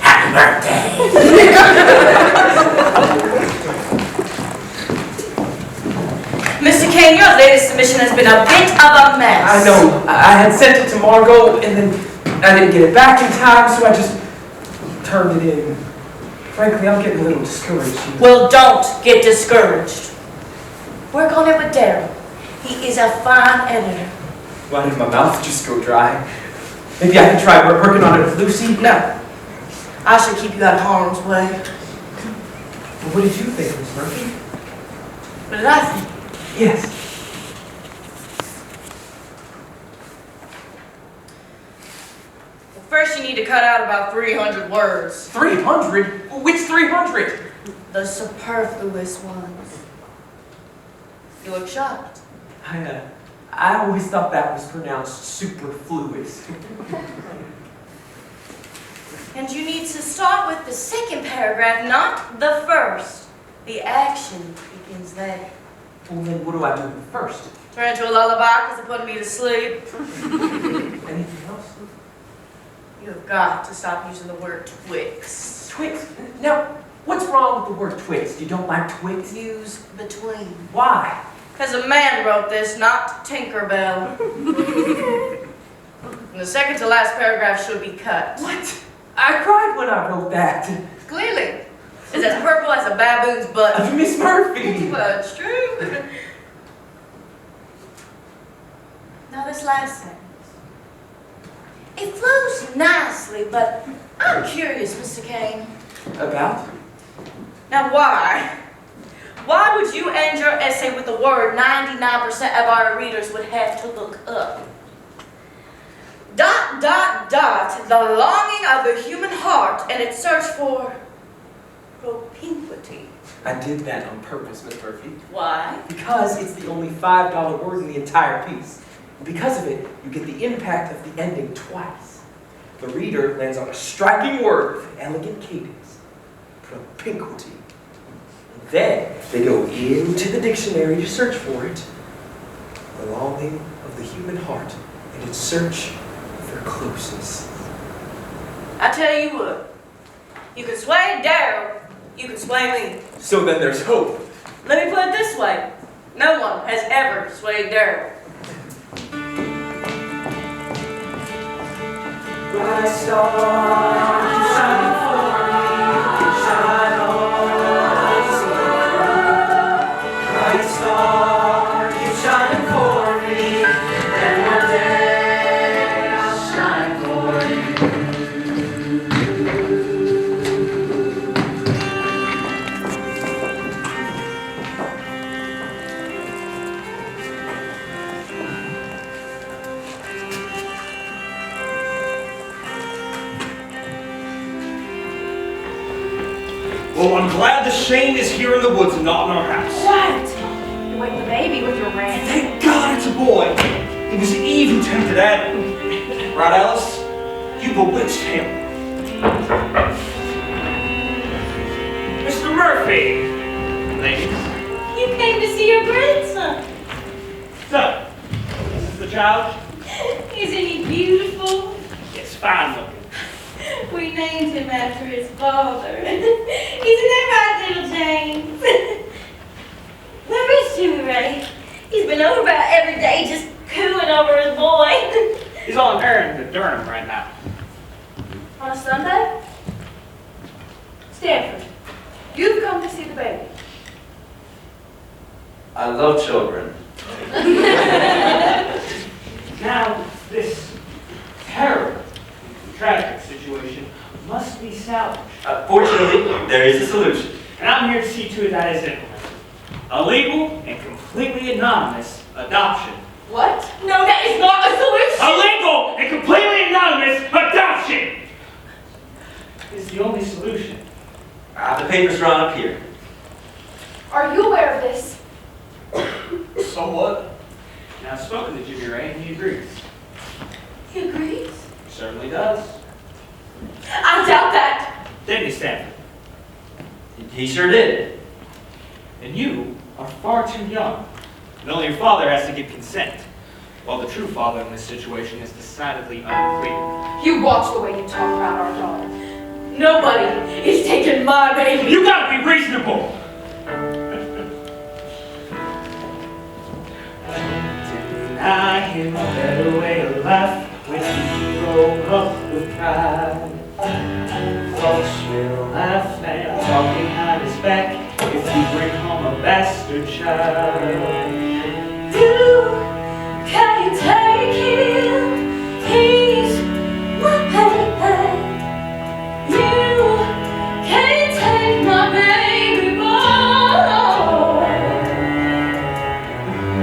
Happy birthday. Mr. Kane, your latest submission has been a bit of a mess. I know. I had sent it to Margot and then I didn't get it back in time, so I just turned it in. Frankly, I'm getting a little discouraged. Well, don't get discouraged. Work on it with Daryl. He is a fine editor. Why did my mouth just go dry? Maybe I could try working on it with Lucy? No. I should keep you out of harm's way. Well, what did you think, Miss Murphy? What did I think? Yes. Well, first you need to cut out about 300 words. 300? Which 300? The superfluous ones. You look shocked. I always thought that was pronounced superfluous. And you need to start with the second paragraph, not the first. The action begins there. Well, then what do I do with the first? Turn into a lullaby because it put me to sleep. Anything else? You've got to stop using the word Twix. Twix? Now, what's wrong with the word Twix? You don't like Twix? Use between. Why? Because a man wrote this, not Tinkerbell. And the second to last paragraph should be cut. What? I cried when I wrote that. Clearly. It's as purple as a baboon's butt. Miss Murphy. Well, it's true. Now this last sentence. It flows nicely, but I'm curious, Mr. Kane. About? Now why? Why would you end your essay with a word 99% of our readers would have to look up? ... The longing of the human heart and its search for propinquity. I did that on purpose, Miss Murphy. Why? Because it's the only $5 word in the entire piece. And because of it, you get the impact of the ending twice. The reader lands on a striking word with an elegant cadence. Propinquity. And then they go into the dictionary to search for it. The longing of the human heart and its search for closeness. I tell you what. You can sway Daryl. You can sway me. So then there's hope. Let me put it this way. No one has ever swayed Daryl. Bright star, you shine for me, shine on the sea. Bright star, you shine for me, and one day I'll shine for you. Well, I'm glad the shame is here in the woods and not in our house. What? You wake the baby with your rant. Thank God it's a boy. It was Eve who tempted Adam. Right, Alice? You bewitched him. Mr. Murphy. Ladies. You came to see your grandson. So, this is the child? Isn't he beautiful? Yes, fine looking. We named him after his father. Isn't that right, little James? Where is Jimmy Ray? He's been over about every day just cooing over his boy. He's on an errand to Durham right now. On a Sunday? Stanford, you've come to see the baby. I love children. Now, this terrible, tragic situation must be salvaged. Fortunately, there is a solution. And I'm here to see to it that is implemented. A legal and completely anonymous adoption. What? No, that is not a solution! A legal and completely anonymous adoption is the only solution. The papers are on up here. Are you aware of this? Somewhat. Now, I've spoken to Jimmy Ray and he agrees. He agrees? Certainly does. I doubt that. Didn't he, Stanford? He sure did. And you are far too young. And only your father has to give consent, while the true father in this situation is decidedly unclear. You watch the way you talk about our daughter. Nobody is taking my baby. You gotta be reasonable! Deny him a better way of life when he grow up with pride. Folks will laugh and talk behind his back if you bring home a bastard child. You can't take him. He's my baby. You can't take my baby boy.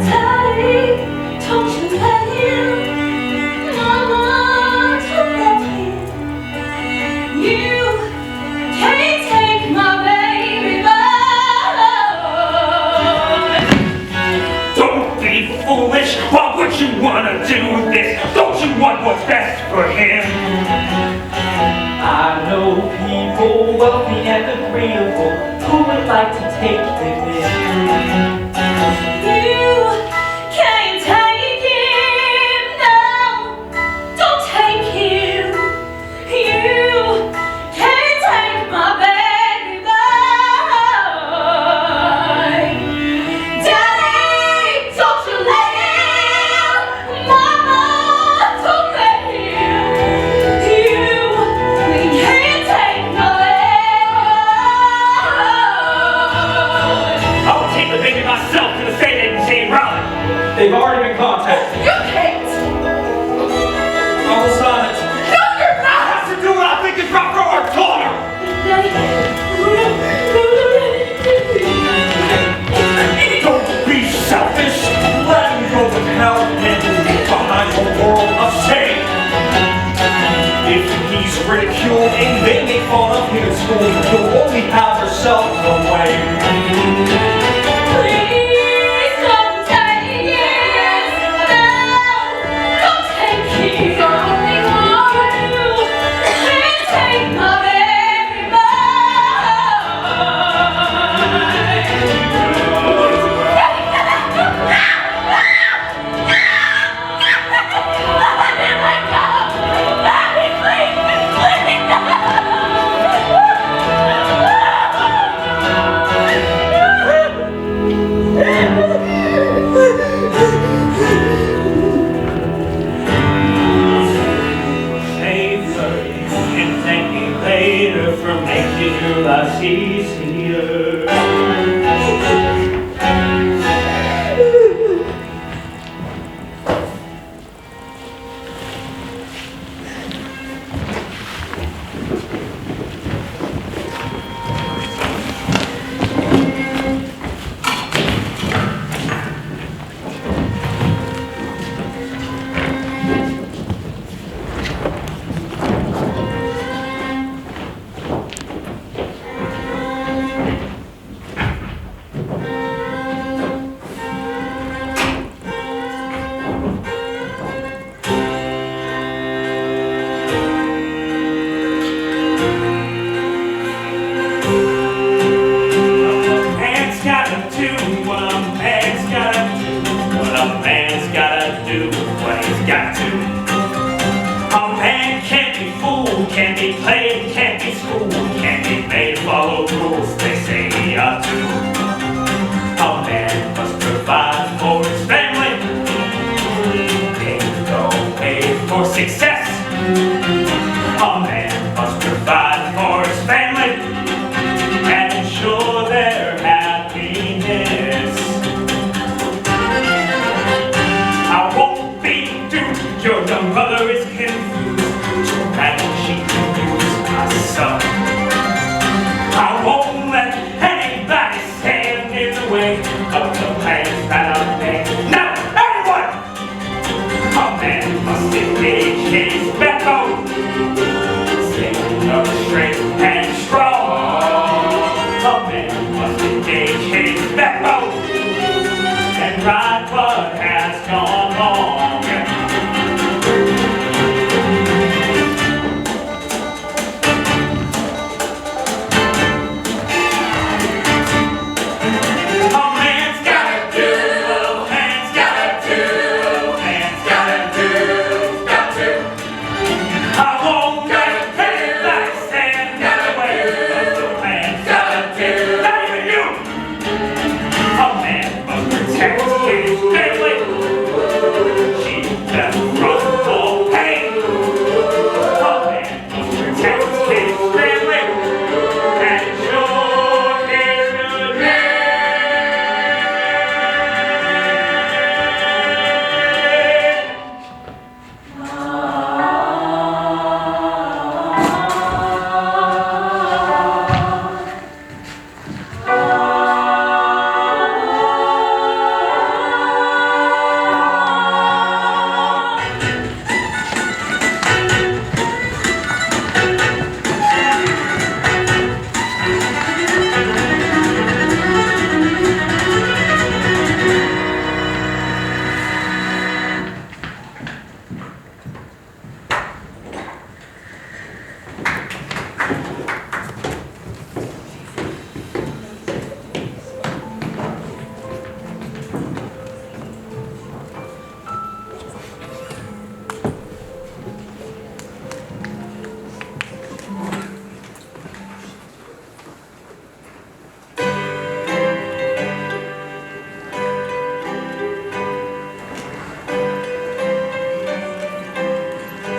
Daddy, don't you let him. Mama, don't let him. You can't take my baby boy. Don't be foolish, why would you wanna do this? Don't you want what's best for him? I know people wealthy and agreeable who would like to take them in. You can't take him, no, don't take him. You can't take my baby boy. Daddy, don't you let him. Mama, don't let him. If he's ridiculed and they make fun of him at school, he'll only have herself away. Please don't take it. No, don't take it. You're only one. Can't take my baby For making your life easier.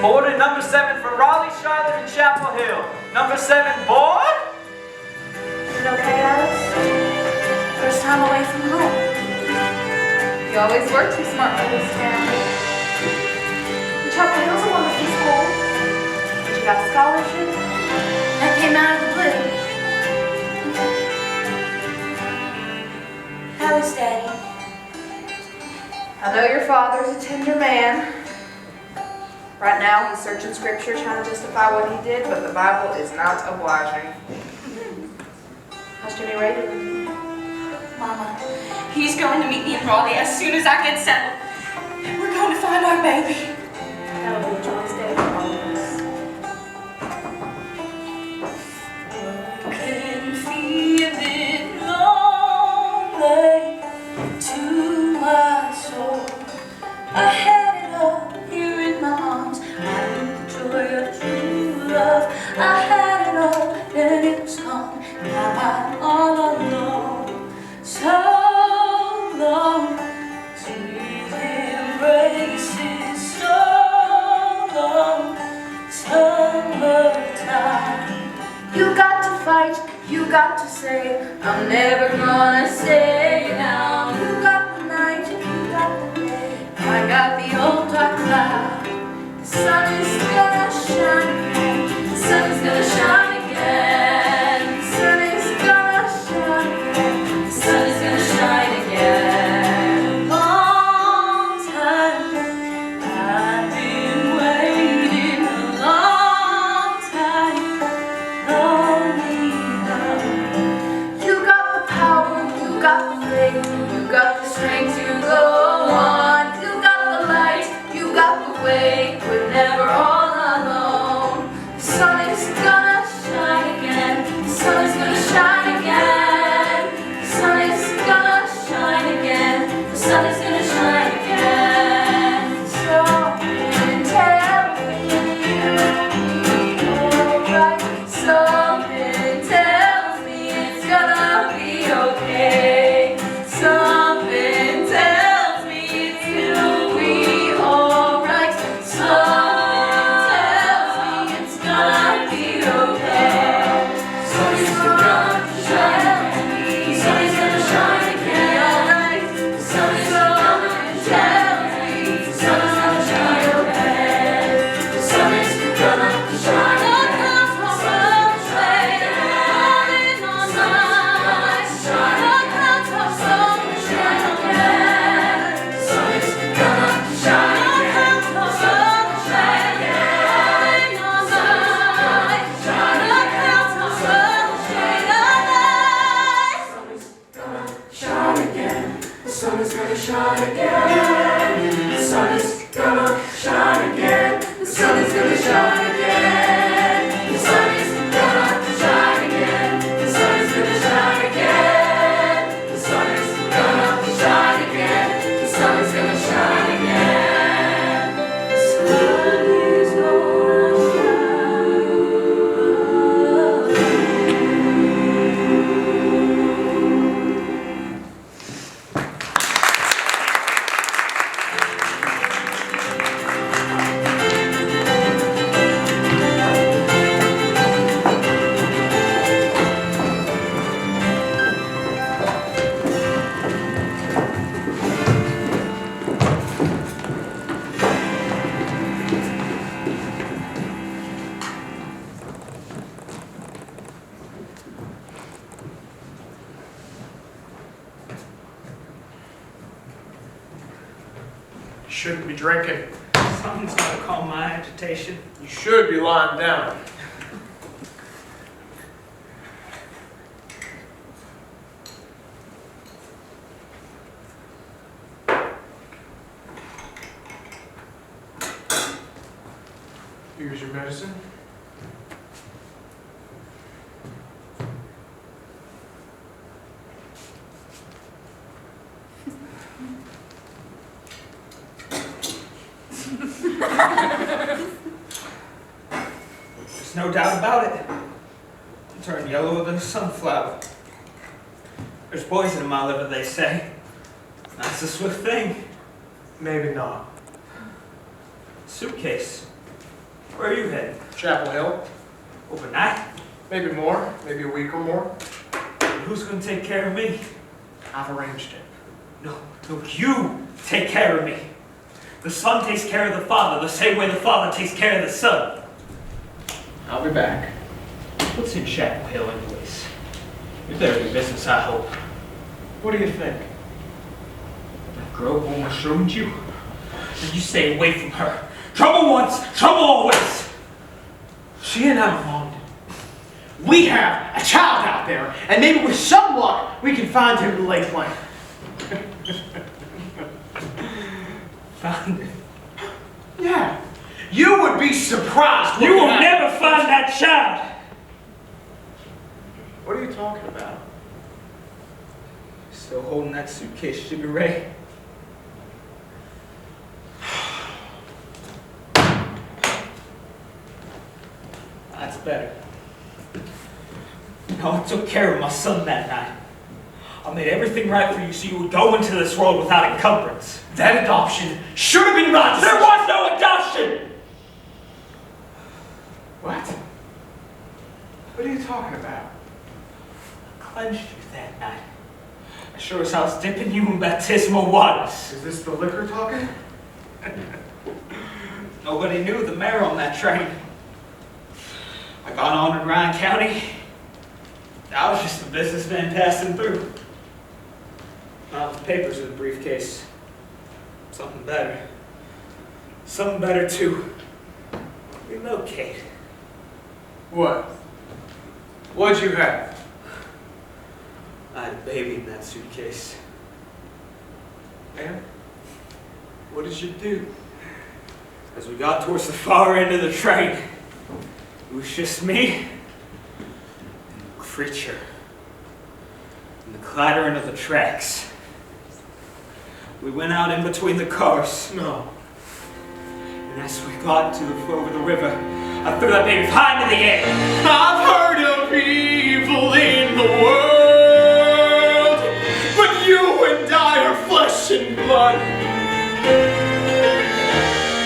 Forward in number 7 for Raleigh, Charlotte, and Chapel Hill. Number 7, boy. Is it okay, Alice? First time away from home. You always were too smart for this town. And Chapel Hill's a wonderful school. But you got a scholarship? That came out of the blue. How is Daddy? I know your father's a tender man. Right now, he's searching scripture trying to justify what he did, but the Bible is not obliging. How's Jimmy Ray doing? Mama, he's going to meet me in Raleigh as soon as I get settled. We're going to find our baby. That'll be a joyous day for all of us. Can feel it lonely to my soul. I had it all here in my arms. I knew the joy of true love. I had it all, and it was gone. Now I'm all alone. So long, sweet embraces. So long, summertime. You got to fight, you got to say, I'm never gonna stay down. You got the night, you got the day, I got the old dark cloud. The sun is gonna shine again, the sun is gonna shine again, the sun is gonna shine again, the sun is gonna shine again. Long time I've been waiting, a long time, lonely love. You got the power, you got the faith, you got the strength to go on. You got the light, you got the way, we're never all alone. The sun is gonna shine again, the sun is gonna shine again, the sun is gonna shine again, the sun is gonna shine again. Something tells me it'll be alright, something tells me it's gonna be okay, something tells me it's gonna be alright, something tells me it's gonna be okay. Sun is gonna shine, the sun is gonna shine again, alright. The sun is gonna tell me the sun is gonna shine again. The sun is gonna shine again. The sun is gonna shine again. The sun is gonna shine again. The sun is gonna shine again. The sun is gonna shine again. The sun is gonna shine again. The sun is gonna shine again. The sun is gonna shine again. The sun is gonna You shouldn't be drinking. Something's gonna calm my agitation. You should be lying down. Here's your medicine. There's no doubt about it. You turn yellower than a sunflower. There's poison in my liver, they say. That's a swift thing. Maybe not. Suitcase. Where are you headed? Chapel Hill. Overnight? Maybe more. Maybe a week or more. Who's gonna take care of me? I've arranged it. No, you take care of me. The son takes care of the father, the same way the father takes care of the son. I'll be back. What's in Chapel Hill anyways? You're there in business, I hope. What do you think? That girl almost ruined you. And you stay away from her. Trouble once, trouble always. She and I found him. We have a child out there, and maybe with some luck, we can find him in Lakeland. Found it. Yeah. You would be surprised. You will never find that child. What are you talking about? Still holding that suitcase, Sugar Ray? That's better. No, I took care of my son that night. I made everything right for you so you would go into this world without encumbrance. That adoption should have been right. There was no adoption! What? What are you talking about? I cleansed you that night. I sure as I was dipping you in baptismal waters. Is this the liquor talking? Nobody knew the mayor on that train. I got on in Ryan County. I was just a businessman passing through. Not with papers in the briefcase. Something better. Something better to relocate. What? What'd you have? I had a baby in that suitcase. And? What did you do? As we got towards the far end of the train, it was just me and the creature and the clattering of the tracks. We went out in between the cars. No. And as we got to over the river, I threw that baby high into the air. I've heard of evil in the world, but you and I are flesh and blood.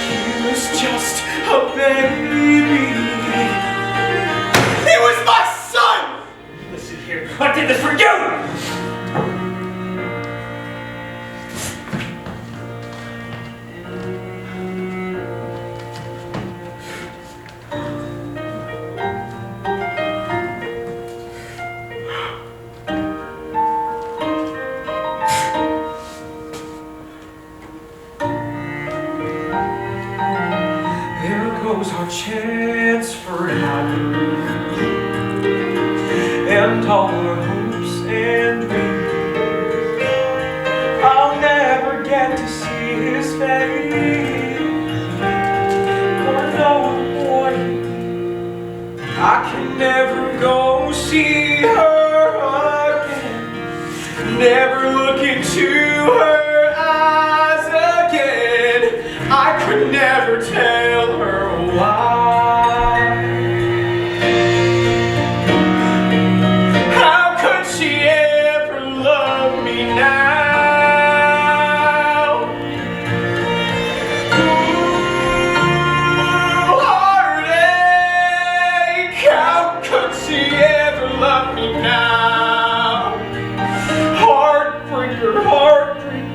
He was just a baby. He was my son! Listen here, I did this for you! Our chance for happiness and all our hopes and dreams. I'll never get to see his face or know the boy. I can never go see her again, never look into her eyes again. I could never tell her why. How could she ever love me now? Ooh, heartache. How could she ever love me now? Heartbreaker, heartbreaker.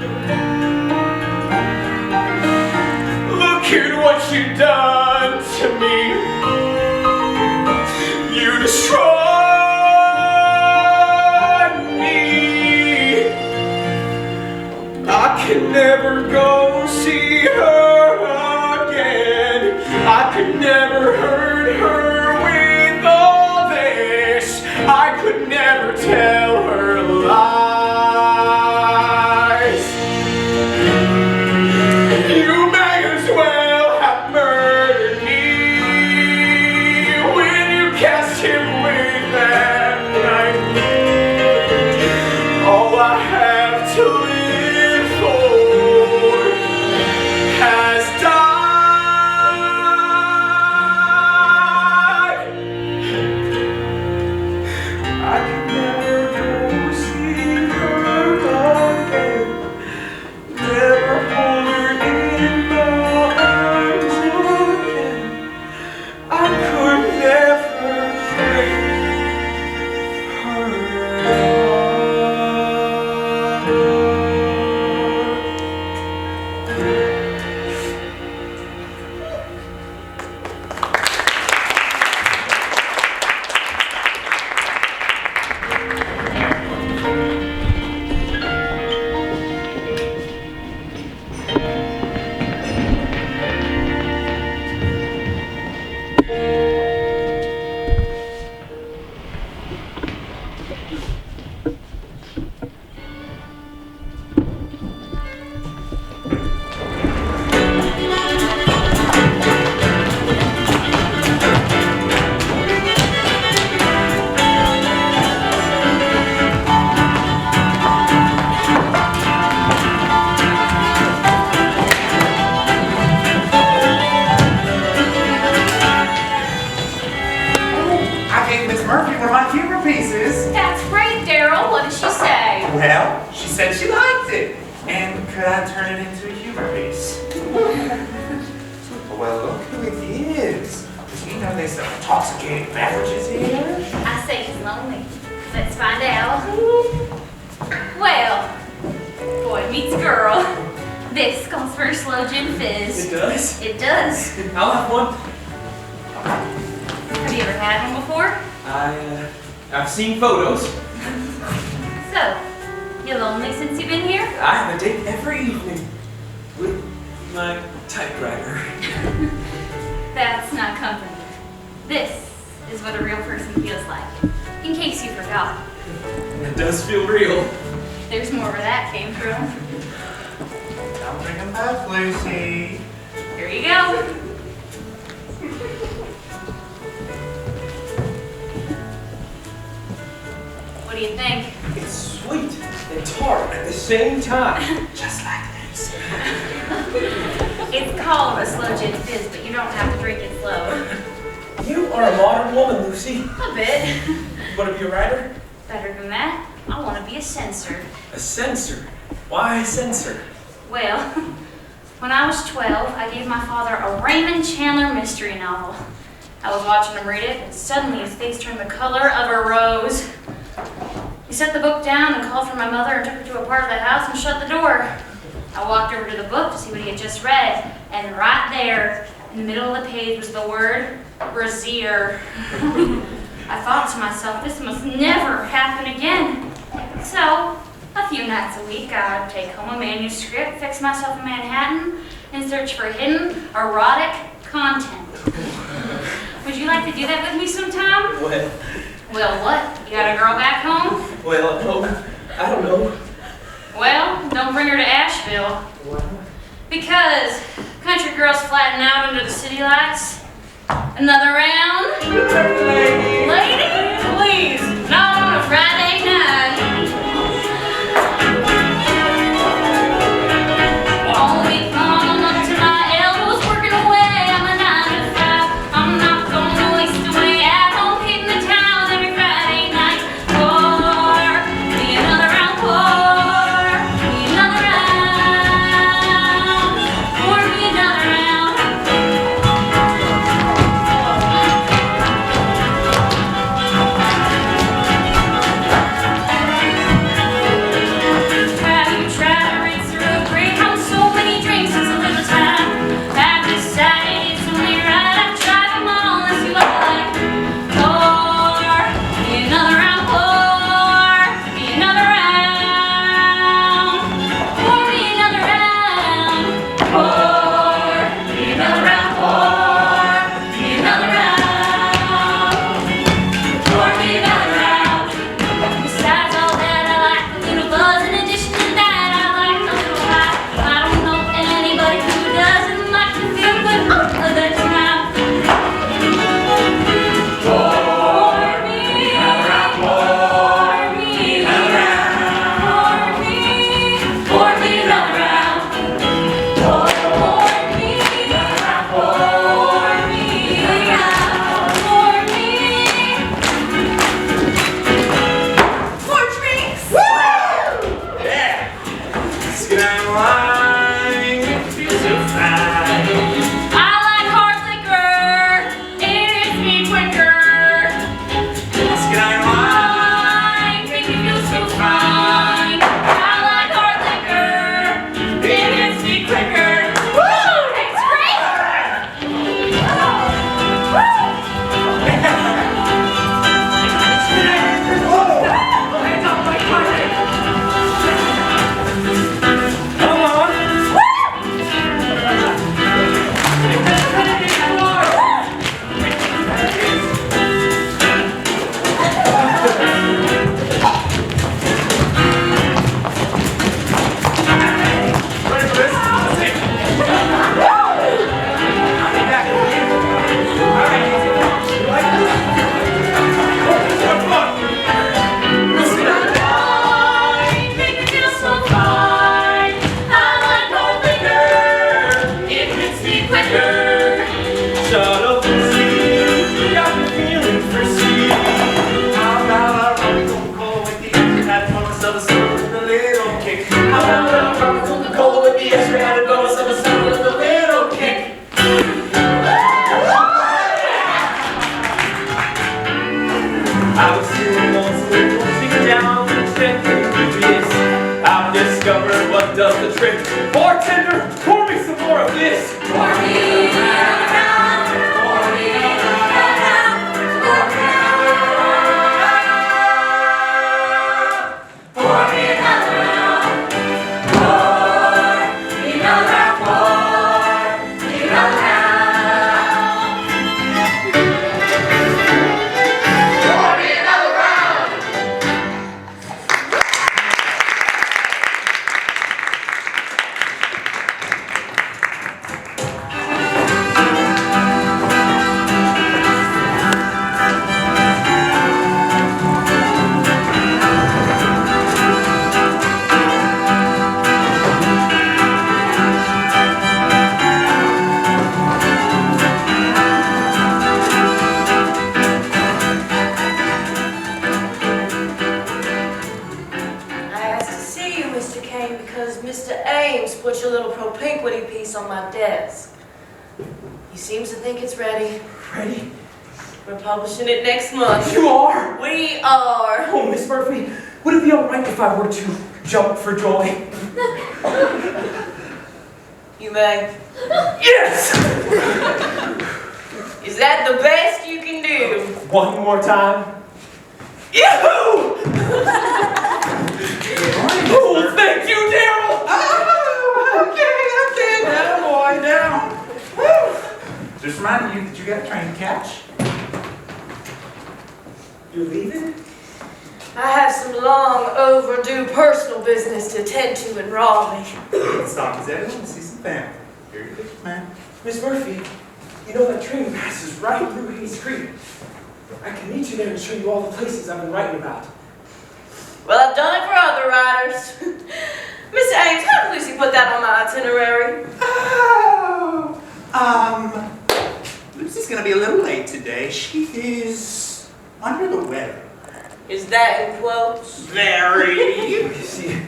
Murphy, one of my humor pieces. That's great, Daryl. What did she say? Well, she said she liked it. And could I turn it into a humor piece? Well, look who it is. You know they sell intoxicating beverages here. I say he's lonely. Let's find out. Well, boy meets girl. This calls for a slow gin fizz. It does? It does. I'll have one. Have you ever had one before? I've seen photos. So, you lonely since you've been here? I have a date every evening with my typewriter. That's not company. This is what a real person feels like. In case you forgot. It does feel real. There's more where that came from. I'll bring him back, Lucy. Here you go. What do you think? It's sweet and tart at the same time. Just like this. It's called a slow gin fizz, but you don't have to drink it slow. You are a modern woman, Lucy. A bit. You want to be a writer? Better than that, I want to be a censor. A censor? Why a censor? Well, when I was 12, I gave my father a Raymond Chandler mystery novel. I was watching him read it, and suddenly his face turned the color of a rose. He set the book down and called for my mother and took her to a part of the house and shut the door. I walked over to the book to see what he had just read, and right there, in the middle of the page, was the word brassiere. I thought to myself, this must never happen again. So, a few nights a week, I'd take home a manuscript, fix myself in Manhattan, and search for hidden, erotic content. Would you like to do that with me sometime? Well, what? You got a girl back home? Well, no, I don't know. Well, don't bring her to Asheville. Because country girls flatten out under the city lights. Another round? Lady, please, not on a Friday night. Only come up to my elbows working away. I'm a 9 to 5. I'm not gonna waste away at home hitting the town every Friday night. Pour me another round, pour me another round, pour me another round. Have you tried to rinse through a Greyhound? So many drinks in so little time. I've decided it's only right. I've tried them all as you like. Pour me another round, pour me another round, pour me another round, pour me another round, pour me another round, pour me another round. Besides all that, I like a little buzz. In addition to that, I like a little high. I don't know anybody who doesn't like to feel good all the time. Pour me around, pour me around, pour me another round. Pour me around, pour me around, pour me. More drinks! Yeah! Skyline, feels so fine. I like hard liquor, it hits me quicker. Skyline, Make me feel so fine. I like hard liquor, it hits me quicker. Woo! It's great! Come on! I was doing once sitting down and checking this. I've discovered what does the trick. Bartender, pour me some more of this. Pour me around, pour me around, pour me around, pour me around, pour me around, pour me around. Put your little propinquity piece on my desk. He seems to think it's ready. Ready? We're publishing it next month. You are? We are. Oh, Miss Murphy, would it be all right if I were to jump for joy? You may. Yes! Is that the best you can do? One more time. Yahoo! Oh, thank you, Daryl! Okay, now boy, down. Woo. Just reminding you that you got a train to catch. You're leaving? I have some long overdue personal business to attend to in Raleigh. Stop as everyone to see some family. Here you go, man. Miss Murphy, you know that train passes right through Hayes Creek. I can meet you there and show you all the places I've been writing about. Well, I've done it for other writers. Miss Ames, have Lucy put that on my itinerary. Oh, Lucy's gonna be a little late today. She is under the weather. Is that in quotes? Very. You see,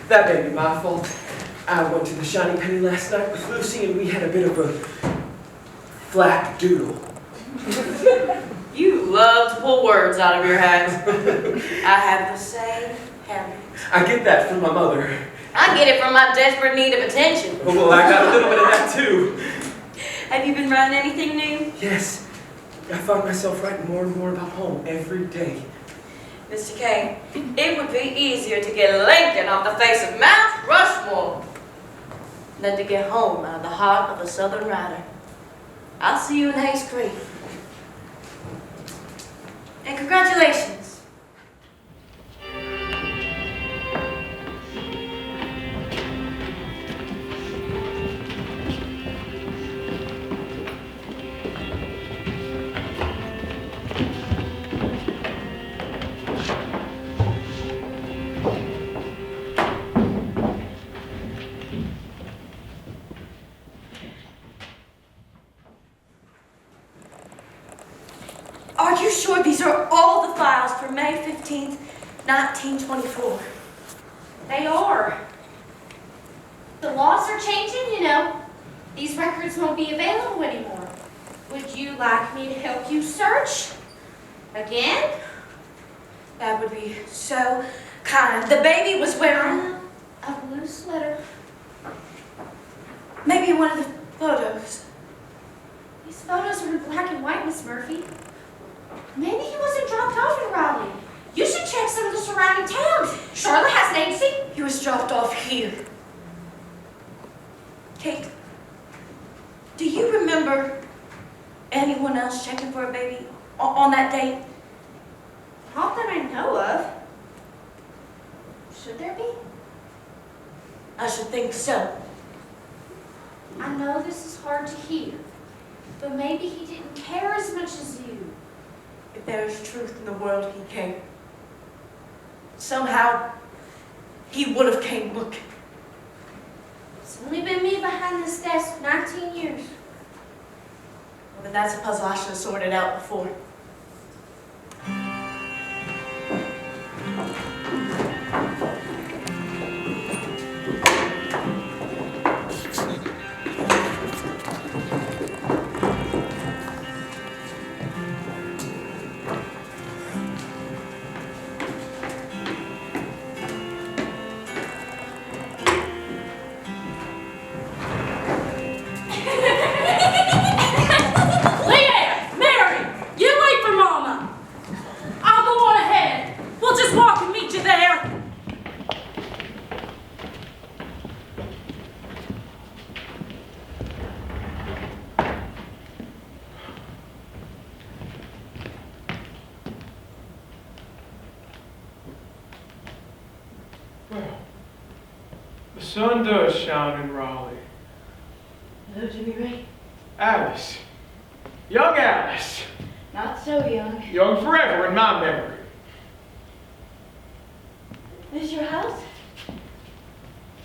that may be my fault. I went to the Shiny Penny last night with Lucy and we had a bit of a flat doodle. You love to pull words out of your hat. I have the same habit. I get that from my mother. I get it from my desperate need of attention. Oh, well, I got a little bit of that too. Have you been writing anything new? Yes, I find myself writing more and more about home every day. Mr. Kane, it would be easier to get Lincoln off the face of Mount Rushmore than to get home out of the heart of a Southern writer. I'll see you in Hayes Creek. And congratulations. Are you sure these are all the files for May 15th, 1924? They are. The laws are changing, you know. These records won't be available anymore. Would you like me to help you search? Again? That would be so kind. The baby was wearing A blue sweater. maybe one of the photos. These photos are in black and white, Miss Murphy. Maybe he wasn't dropped off in Raleigh. You should check some of the surrounding towns. Charlotte has an agency. He was dropped off here. Kate, do you remember anyone else checking for a baby on that date? Not that I know of. Should there be? I should think so. I know this is hard to hear, but maybe he didn't care as much as you. If there is truth in the world, he came. Somehow, he would have came looking. It's only been me behind this desk 19 years. Well, then that's a puzzle I should have sorted out before. sun does shine in Raleigh. Hello, Jimmy Ray. Alice. Young Alice. Not so young. Young forever in my memory. This your house?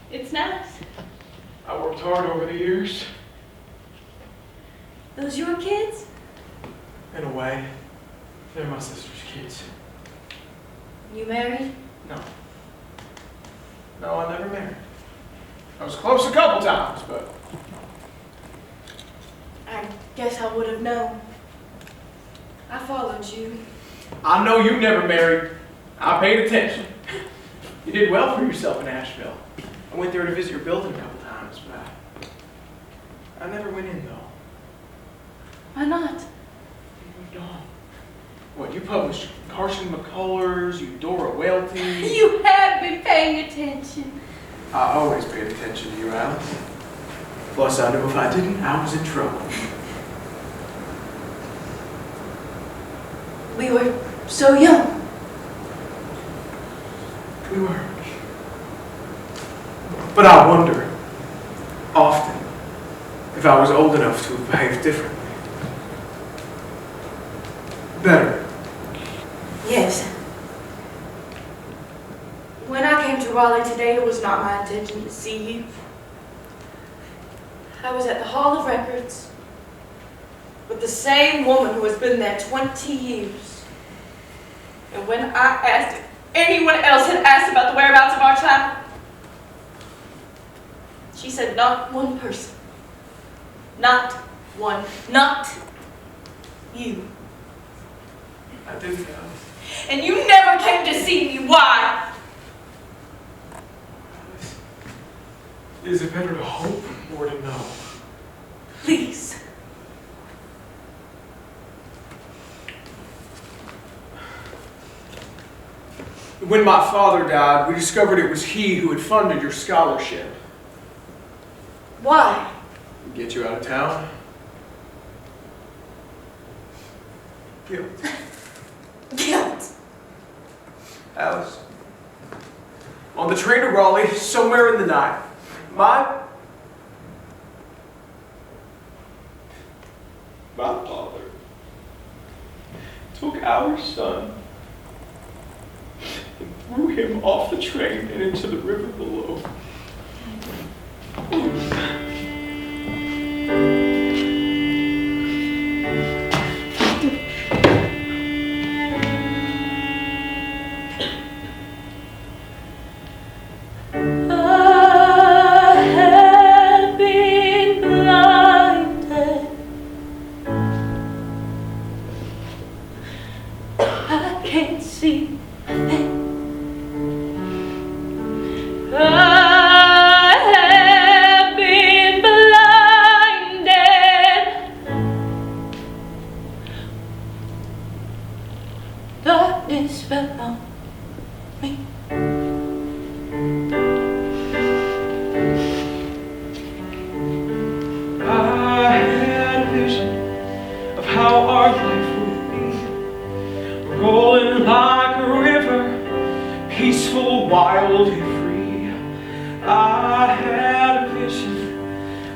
It's nice. I worked hard over the years. Those your kids? In a way, they're my sister's kids. You married? No. No, I never married. I was close a couple times, but I guess I would have known. I followed you. I know you never married. I paid attention. You did well for yourself in Asheville. I went there to visit your building a couple times, but I never went in though. Why not? You moved on. What, you published Carson McCullers, Eudora Welty. You have been paying attention. I always paid attention to you, Alice. Plus, I knew if I didn't, I was in trouble. We were so young. We were. But I wonder, often, if I was old enough to have behaved differently. Better. Yes. When I came to Raleigh today, it was not my intention to see you. I was at the Hall of Records with the same woman who has been there 20 years. And when I asked if anyone else had asked about the whereabouts of our child, she said not one person. Not one. Not you. I didn't know. And you never came to see me. Why? Is it better to hope or to know? Please. When my father died, we discovered it was he who had funded your scholarship. Why? To get you out of town. Guilt. Guilt. Alice. On the train to Raleigh, somewhere in the night, my father took our son and threw him off the train and into the river below. Darkness fell on me. I had a vision of how our life would be, rolling like a river, peaceful, wild, and free. I had a vision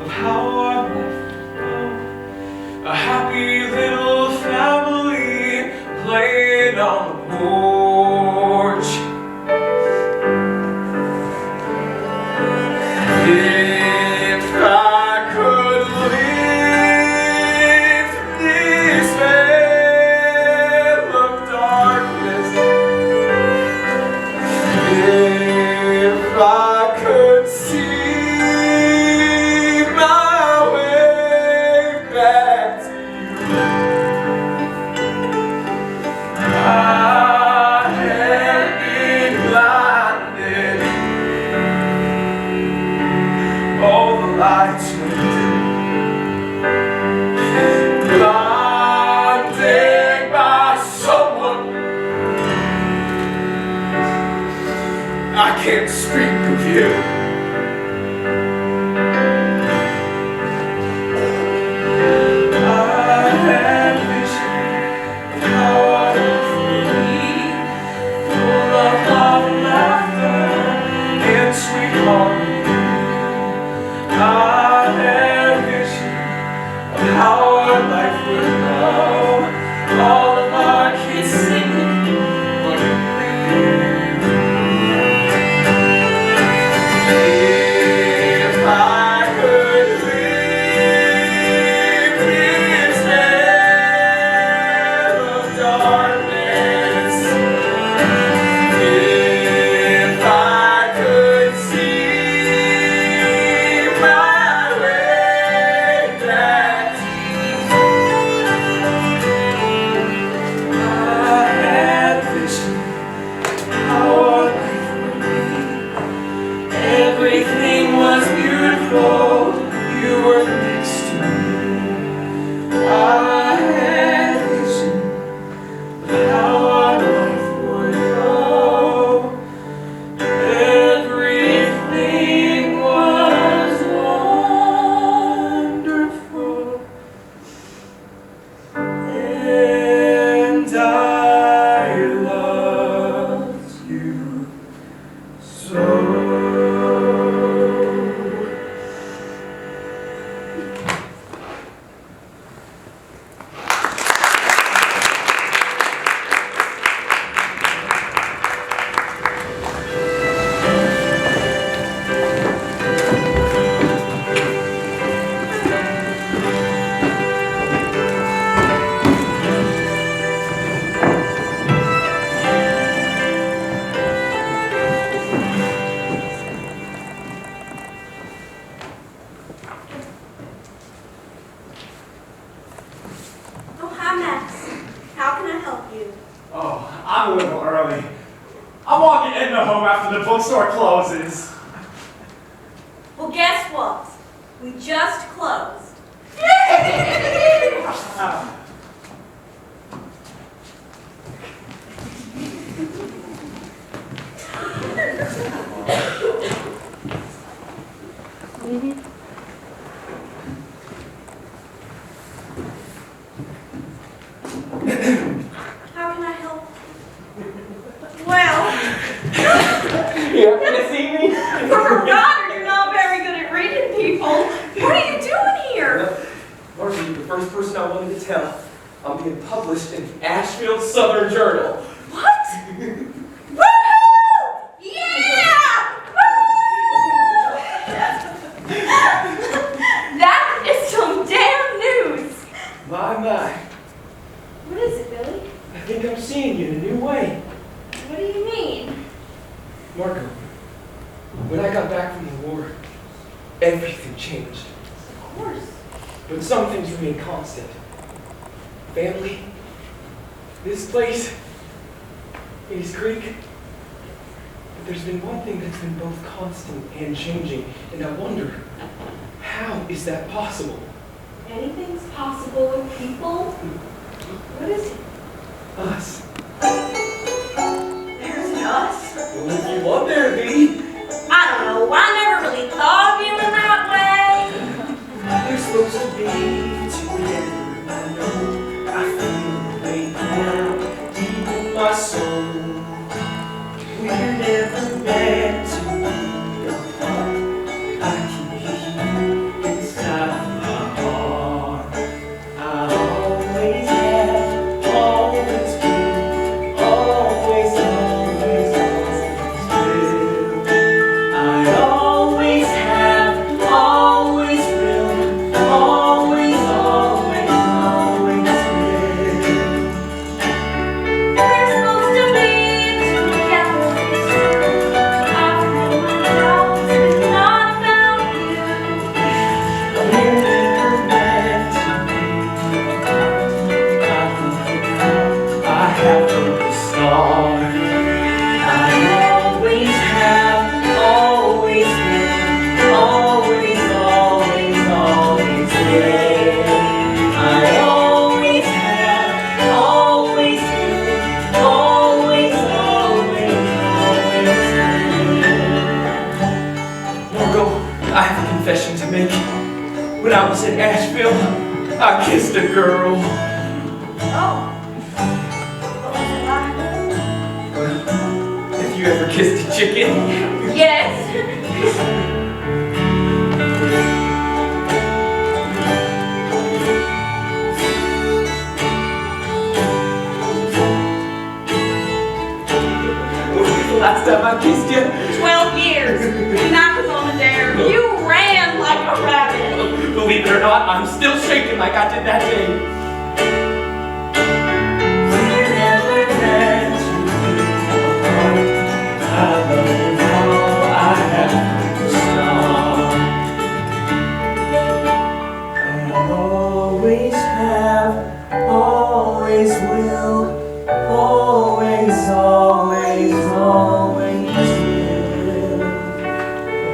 of how our life would go, a happy little family playing on the porch. If I could live this veil of darkness, if I could see my way back to you, I had been blinded. All the lights went dim, blinded by someone. I can't speak of you. I had a vision of how I would be, full of love and laughter and sweet harmony. help you? Oh, I'm a little early. I want to get Edna home after the bookstore closes. Well, guess what? We just closed. How can I help? Well, You happen to see me? for a writer, you're not very good at reading people. What are you doing here? Margie, you're the first person I wanted to tell. I'm being published in Asheville Southern Journal. What? Woohoo! Yeah! Woo! That is some damn news. My. What is it, Billy? I think I'm seeing you in a new way. What do you mean? Marco, when I got back from the war, everything changed. Of course. But some things remain constant. Family, this place, East Creek. But there's been one thing that's been both constant and changing, and I wonder, how is that possible? Anything's possible with people. What is it? Us. There's an us? Well, if you want there to be. I don't know. I never really thought of you in that way. We're supposed to be together, I know. I feel it now, deep in my soul. We're never meant to be apart. I keep you inside my heart. I always have, always will, always will. I always have, always will, always will. We're supposed to be together. I feel my doubts, it's not about you. We're never meant to be apart. I have from the start. I always have, always will, always will. I always have, always will, always will. Margo, I have a confession to make. When I was in Asheville, I kissed a girl. Oh. What was it like? Have you ever kissed a chicken? Yes. Last time I kissed you, 12 years. And I was on a dare. You ran like a rabbit. believe it or not, I'm still shaking like I did that day. We're never meant to be apart. I love you now, I have to start. I always have, always will, always will.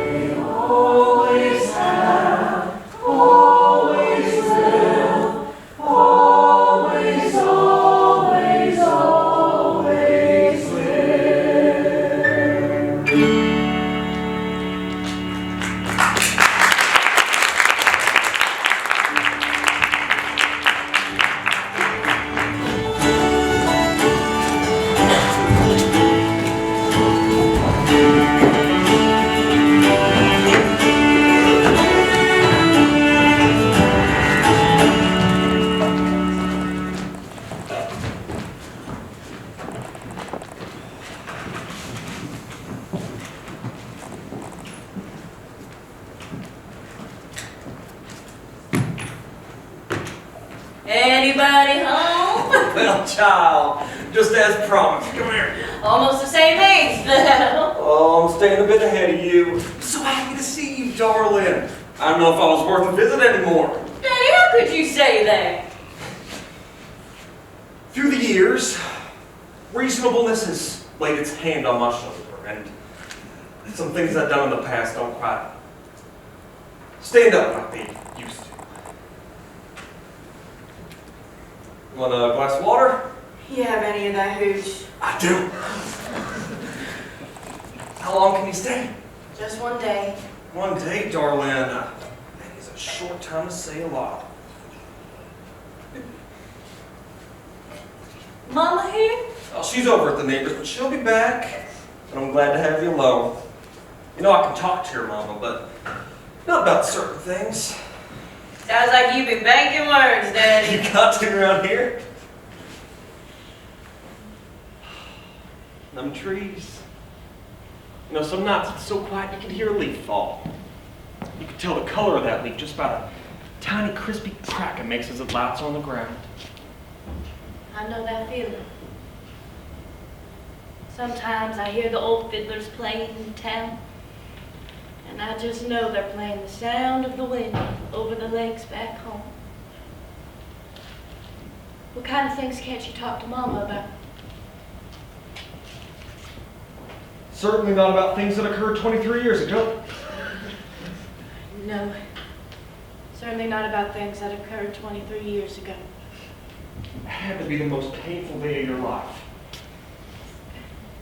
We always have, always will, always will. Anybody home? Well, child, just as promised. Come here. Almost the same age, though. Oh, I'm staying a bit ahead of you. So happy to see you, darling. I don't know if I was worth a visit anymore. Daddy, how could you say that? Through the years, reasonableness has laid its hand on my shoulder, and some things I've done in the past don't quite stand up like they used to. Want a glass of water? You have any of that hooch? I do. How long can you stay? Just one day. One day, darling. That is a short time to say a lot. Mama here? Oh, she's over at the neighbors, but she'll be back. And I'm glad to have you alone. You know, I can talk to your mama, but not about certain things. Sounds like you've been banking words, Daddy. You got to around here? Them trees. You know, some nights it's so quiet you can hear a leaf fall. You can tell the color of that leaf just by the tiny crispy crack it makes as it lights on the ground. I know that feeling. Sometimes I hear the old fiddlers playing in town, and I just know they're playing the sound of the wind over the lakes back home. What kind of things can't you talk to Mama about? Certainly not about things that occurred 23 years ago. No, certainly not about things that occurred 23 years ago. It had to be the most painful day of your life.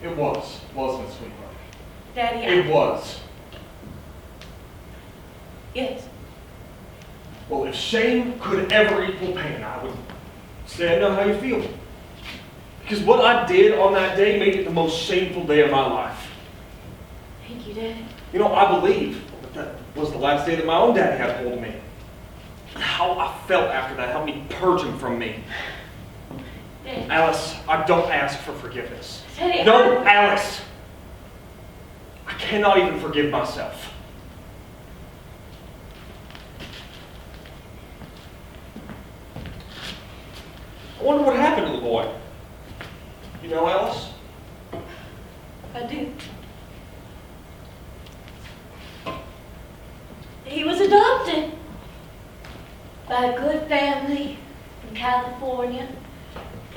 It was, wasn't it, sweetheart? Daddy, It was. Yes. Well, if shame could ever equal pain, I would say I know how you feel. Because what I did on that day made it the most shameful day of my life. Thank you, Daddy. You know, I believe that was the last day that my own daddy had hold of me. How I felt after that helped me purge him from me. Daddy. Alice, I don't ask for forgiveness. Daddy, No, Alice! I cannot even forgive myself. I wonder what happened to the boy. You know, Alice? I do. He was adopted by a good family in California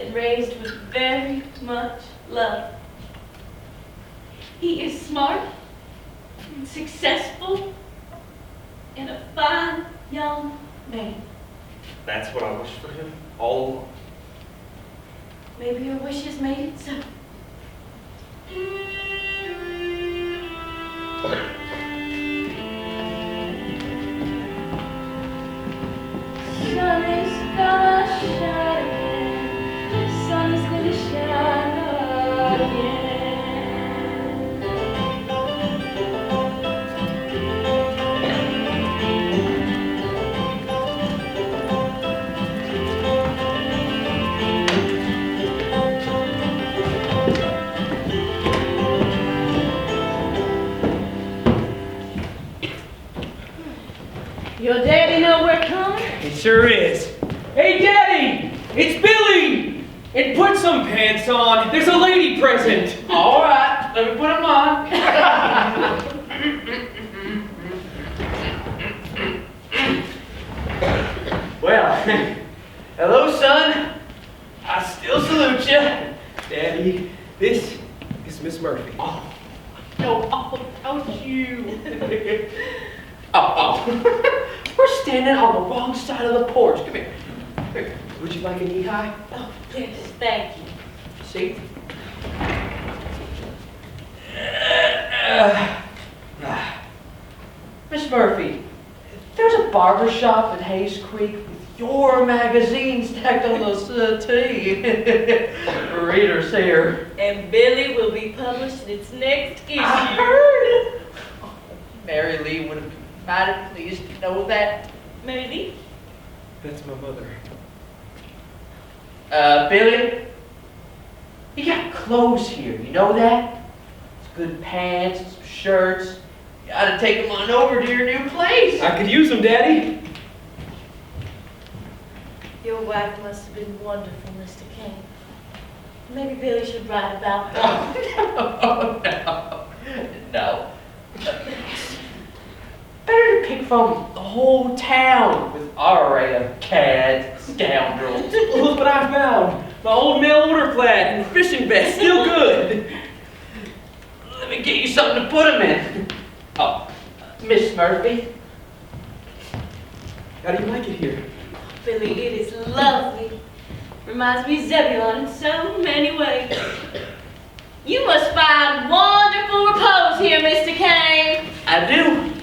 and raised with very much love. He is smart and successful and a fine young man. That's what I wish for him all along. Maybe your wishes made it so. Sun is gonna shine again. Sun is gonna shine again. Your daddy know we're coming? It sure is. Hey, Daddy! It's Billy! And put some pants on. There's a lady present. All right, let me put them on. Well, hello, son. I still salute you. Daddy, this is Miss Murphy. Oh, no, don't you. Oh. We're standing on the wrong side of the porch. Come here. Here. Would you like a knee high? Oh, yes, thank you. See? Miss Murphy, there's a barber shop in Hayes Creek with your magazine stacked on the settee. Readers here. And Billy will be published in its next issue. I heard. Oh, Mary Lee would have been mighty pleased to know that. Maybe. That's my mother. Billy, you got clothes here, you know that? It's good pants, some shirts. You gotta take them on over to your new place. I could use them, Daddy. Your wife must have been wonderful, Mr. King. Maybe Billy should write about that. No. Better to pick from the whole town with our array of cad scoundrels. Look what I found. My old mail order plaid and fishing vest, still good. Let me get you something to put them in. Oh, Miss Murphy. How do you like it here? Billy, it is lovely. Reminds me of Zebulon in so many ways. You must find wonderful repose here, Mr. Kane. I do.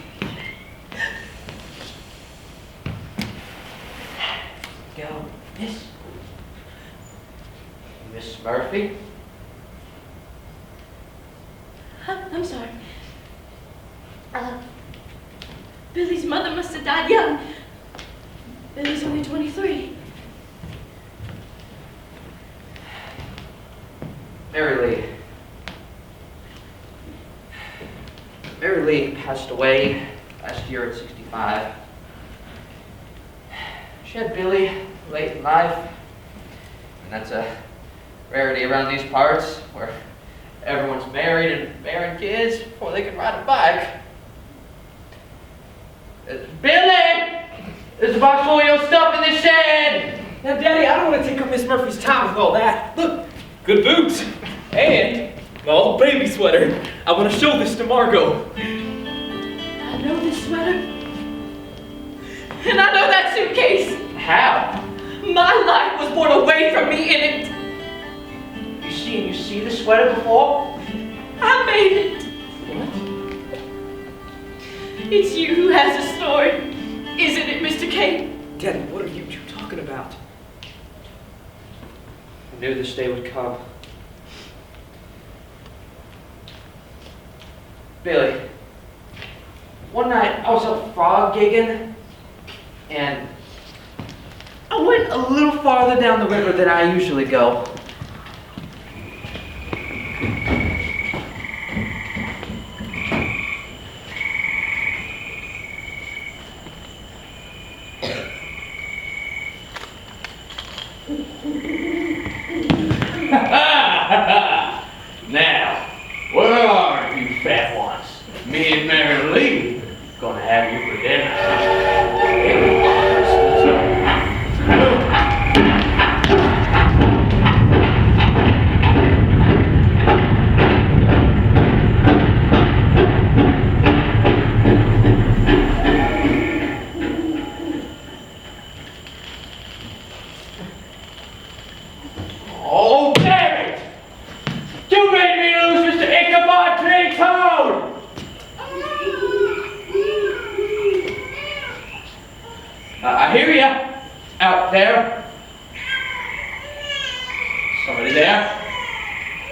Go, Miss Murphy. I'm sorry. Billy's mother must have died young. Billy's only 23. Mary Lee passed away last year at 65. She had Billy late in life, and that's a rarity around these parts where everyone's married and bearing kids before they can ride a bike. Billy! There's a box full of your stuff in the shed! Now, Daddy, I don't want to take up Miss Murphy's time with all that. Look, Good boots! And my old baby sweater. I want to show this to Margot. I know this sweater. And I know that suitcase. How? My life was born away from me in it. You see the sweater before? I made it. What? It's you who has the story, isn't it, Mr. Kane? Daddy, what are you two talking about? I knew this day would come. Billy, one night I was out frog gigging, and I went a little farther down the river than I usually go. Now, where are you fat ones? Me and Mary Lee gonna have you for dinner. Oh, damn it! You made me lose Mr. Ichabod Crane-Toad! I hear ya out there. Somebody there?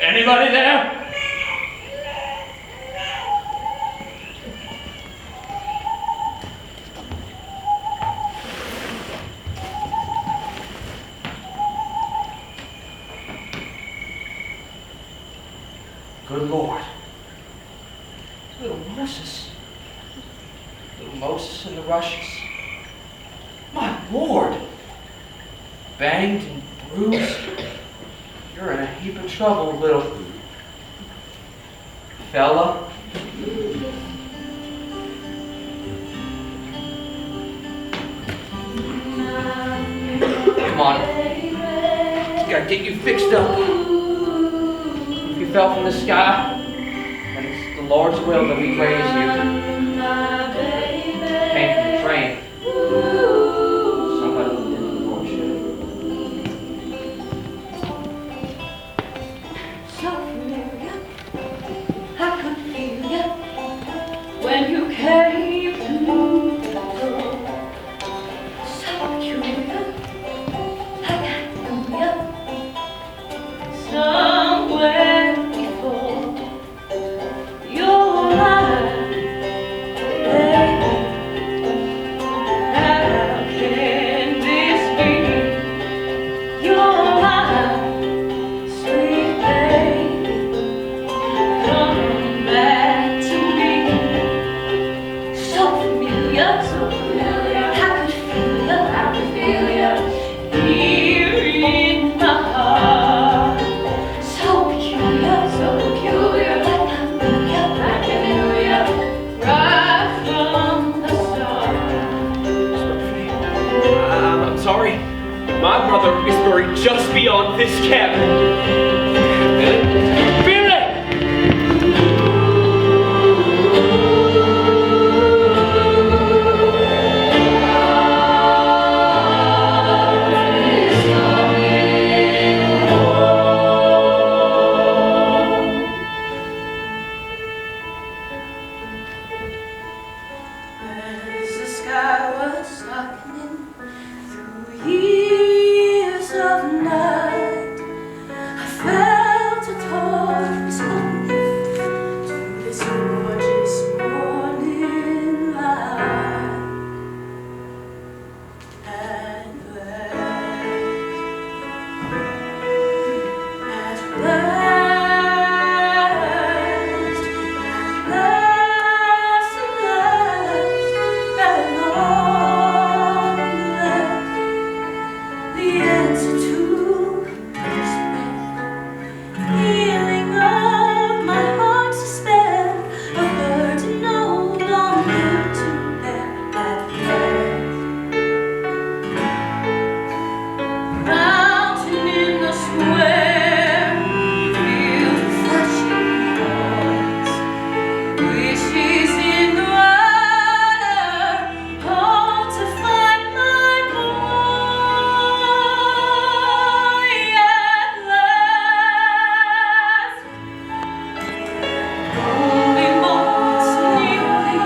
Anybody there? Good Lord. Little Moses. Little Moses in the rushes. My Lord. Banged and bruised. You're in a heap of trouble, little fella. Come on. Gotta get you fixed up. If you fell from the sky, then it's the Lord's will that we raise you. Came from the train. Somebody didn't watch So familiar, I could feel you when you came through the door. So peculiar, I got you somewhere before. You're mine, baby. How can this be? You're mine, sweet baby. Come back to me. So familiar, I could feel you here in my heart. As the sky was darkening through years of night, I felt a torch coming to this gorgeous morning light. At the answer to despair, healing of my heart's despair, a burden no longer to bear at last. Mountain in the square, feel the flashing lights, wishes in the water, all to find my boy at last. Only moments nearly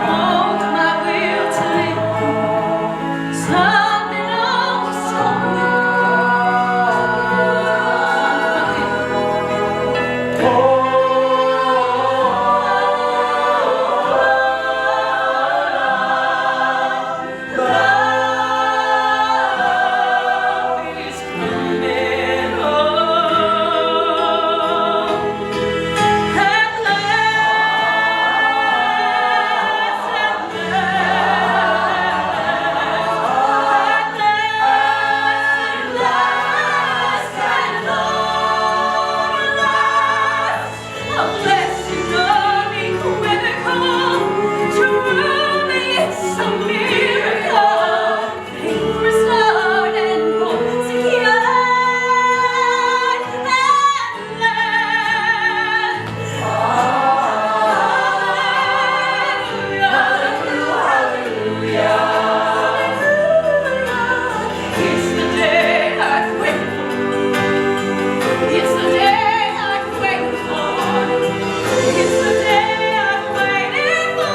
broke my will to live. Something always told me. Love is coming home at last, at long last, a blessing unequivocal, truly it's a miracle. Faith restored and hope secured at last. It's the day I've waited for. It's the day I've waited for. It's the day I've waited for.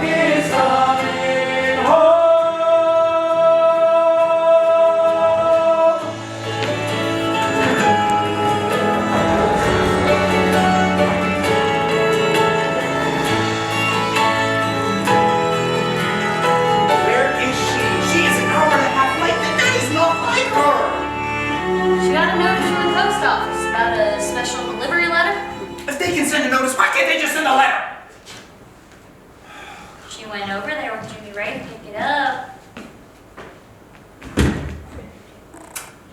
He's coming home. Where is she? She is an hour and a half late. That is not like her. She got a notice from the post office about a special delivery letter. If they can send a notice, why can't they just send a letter? She went over there with Jimmy Ray to pick it up.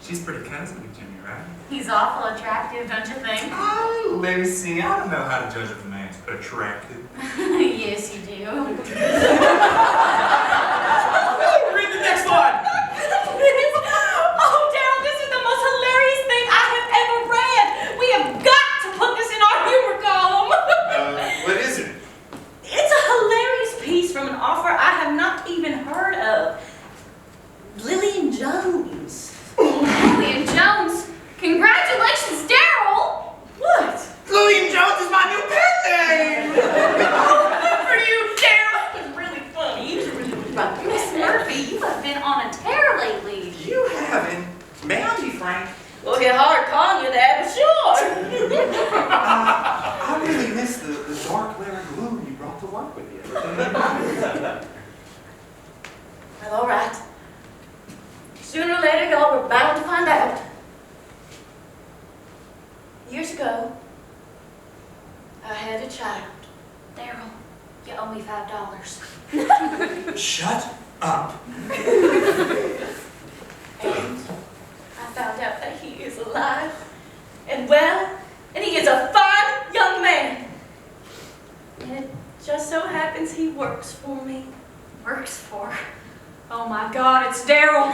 She's pretty cousin with Jimmy, right? He's awful attractive, don't you think? Oh, Lucy, I don't know how to judge if a man's attractive. Yes, you do. Read the next one. Oh, Daryl, this is the most hilarious thing I have ever read. We have got to put this in our humor column. What is it? It's a hilarious piece from an author I have not even heard of. Lillian Jones. Lillian Jones. Congratulations, Daryl. What? Lillian Jones is my new pen name! Good for you, Daryl. That was really funny. You was really funny. Miss Murphy, you have been on a tear lately. You haven't. May I be frank? It'll get hard calling you that, but sure. I really miss the dark layer of glue you brought to work with you. Well, all right. Sooner or later, y'all were bound to find out. Years ago, I had a child. Daryl, you owe me $5. Shut up. And I found out that he is alive and well, and he is a fine young man. And it just so happens he works for me. Works for? Oh my God, it's Daryl.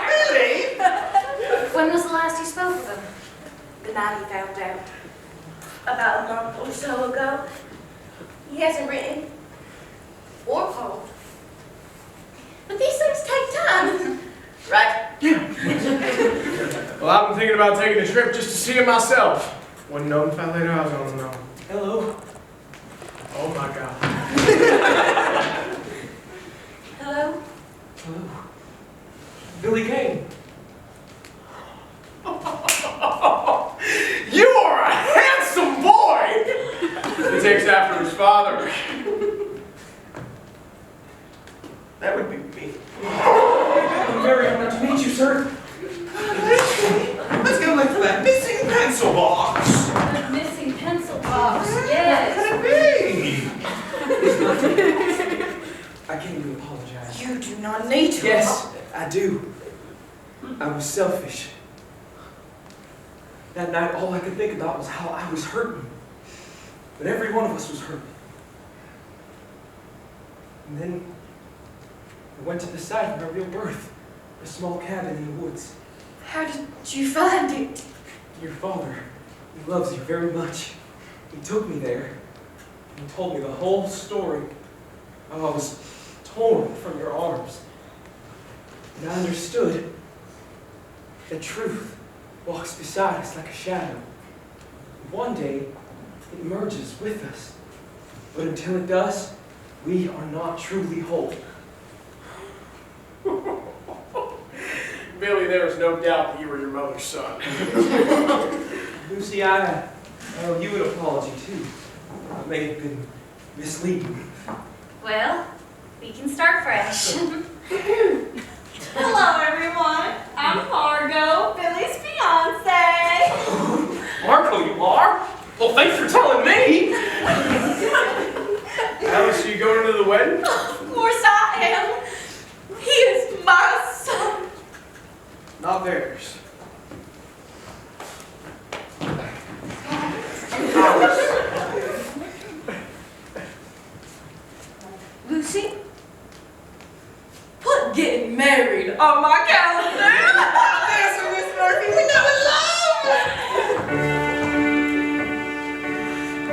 Really? When was the last you spoke with him? The night he found out. About a month or so ago. He hasn't written or called. But these things take time. Right? Well, I've been thinking about taking a trip just to see him myself. Wouldn't know if I later I was gonna know. Hello. Oh my God. Hello? Hello. Billy Kane. You are a handsome boy! He takes after his father. That would be me. I'm very honored to meet you, sir. Let's go look for that missing pencil box. The missing pencil box, yes. I came to apologize. You do not need to. Yes, I do. I was selfish. That night, all I could think about was how I was hurting. But every one of us was hurting. And then I went to the site of my real birth, a small cabin in the woods. How did you find it? Your father, he loves you very much. He took me there and told me the whole story. How I was torn from your arms. And I understood that truth walks beside us like a shadow. One day, it merges with us. But until it does, we are not truly whole. Billy, there is no doubt that you were your mother's son. Lucy, I owe you an apology, too. I may have been misleading. Well, we can start fresh. Hello, everyone. I'm Margot, Billy's fiance. Marco, you are? Well, thanks for telling me. Alice, you going to the wedding? Of course I am. He is my son. Not theirs. Lucy, put getting married on my calendar. Yes, Miss Murphy, we know it's love.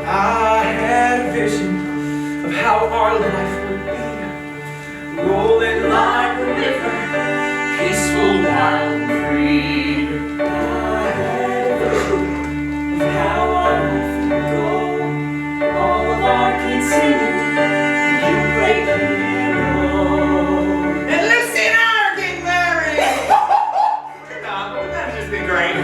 I had a vision of how our life would be, rolling like a river, peaceful, wild, and free. I had a vision of how our life would go, all of our kids singing, you play piano. And Lucy and I are getting married. We're not, but that'd just be great.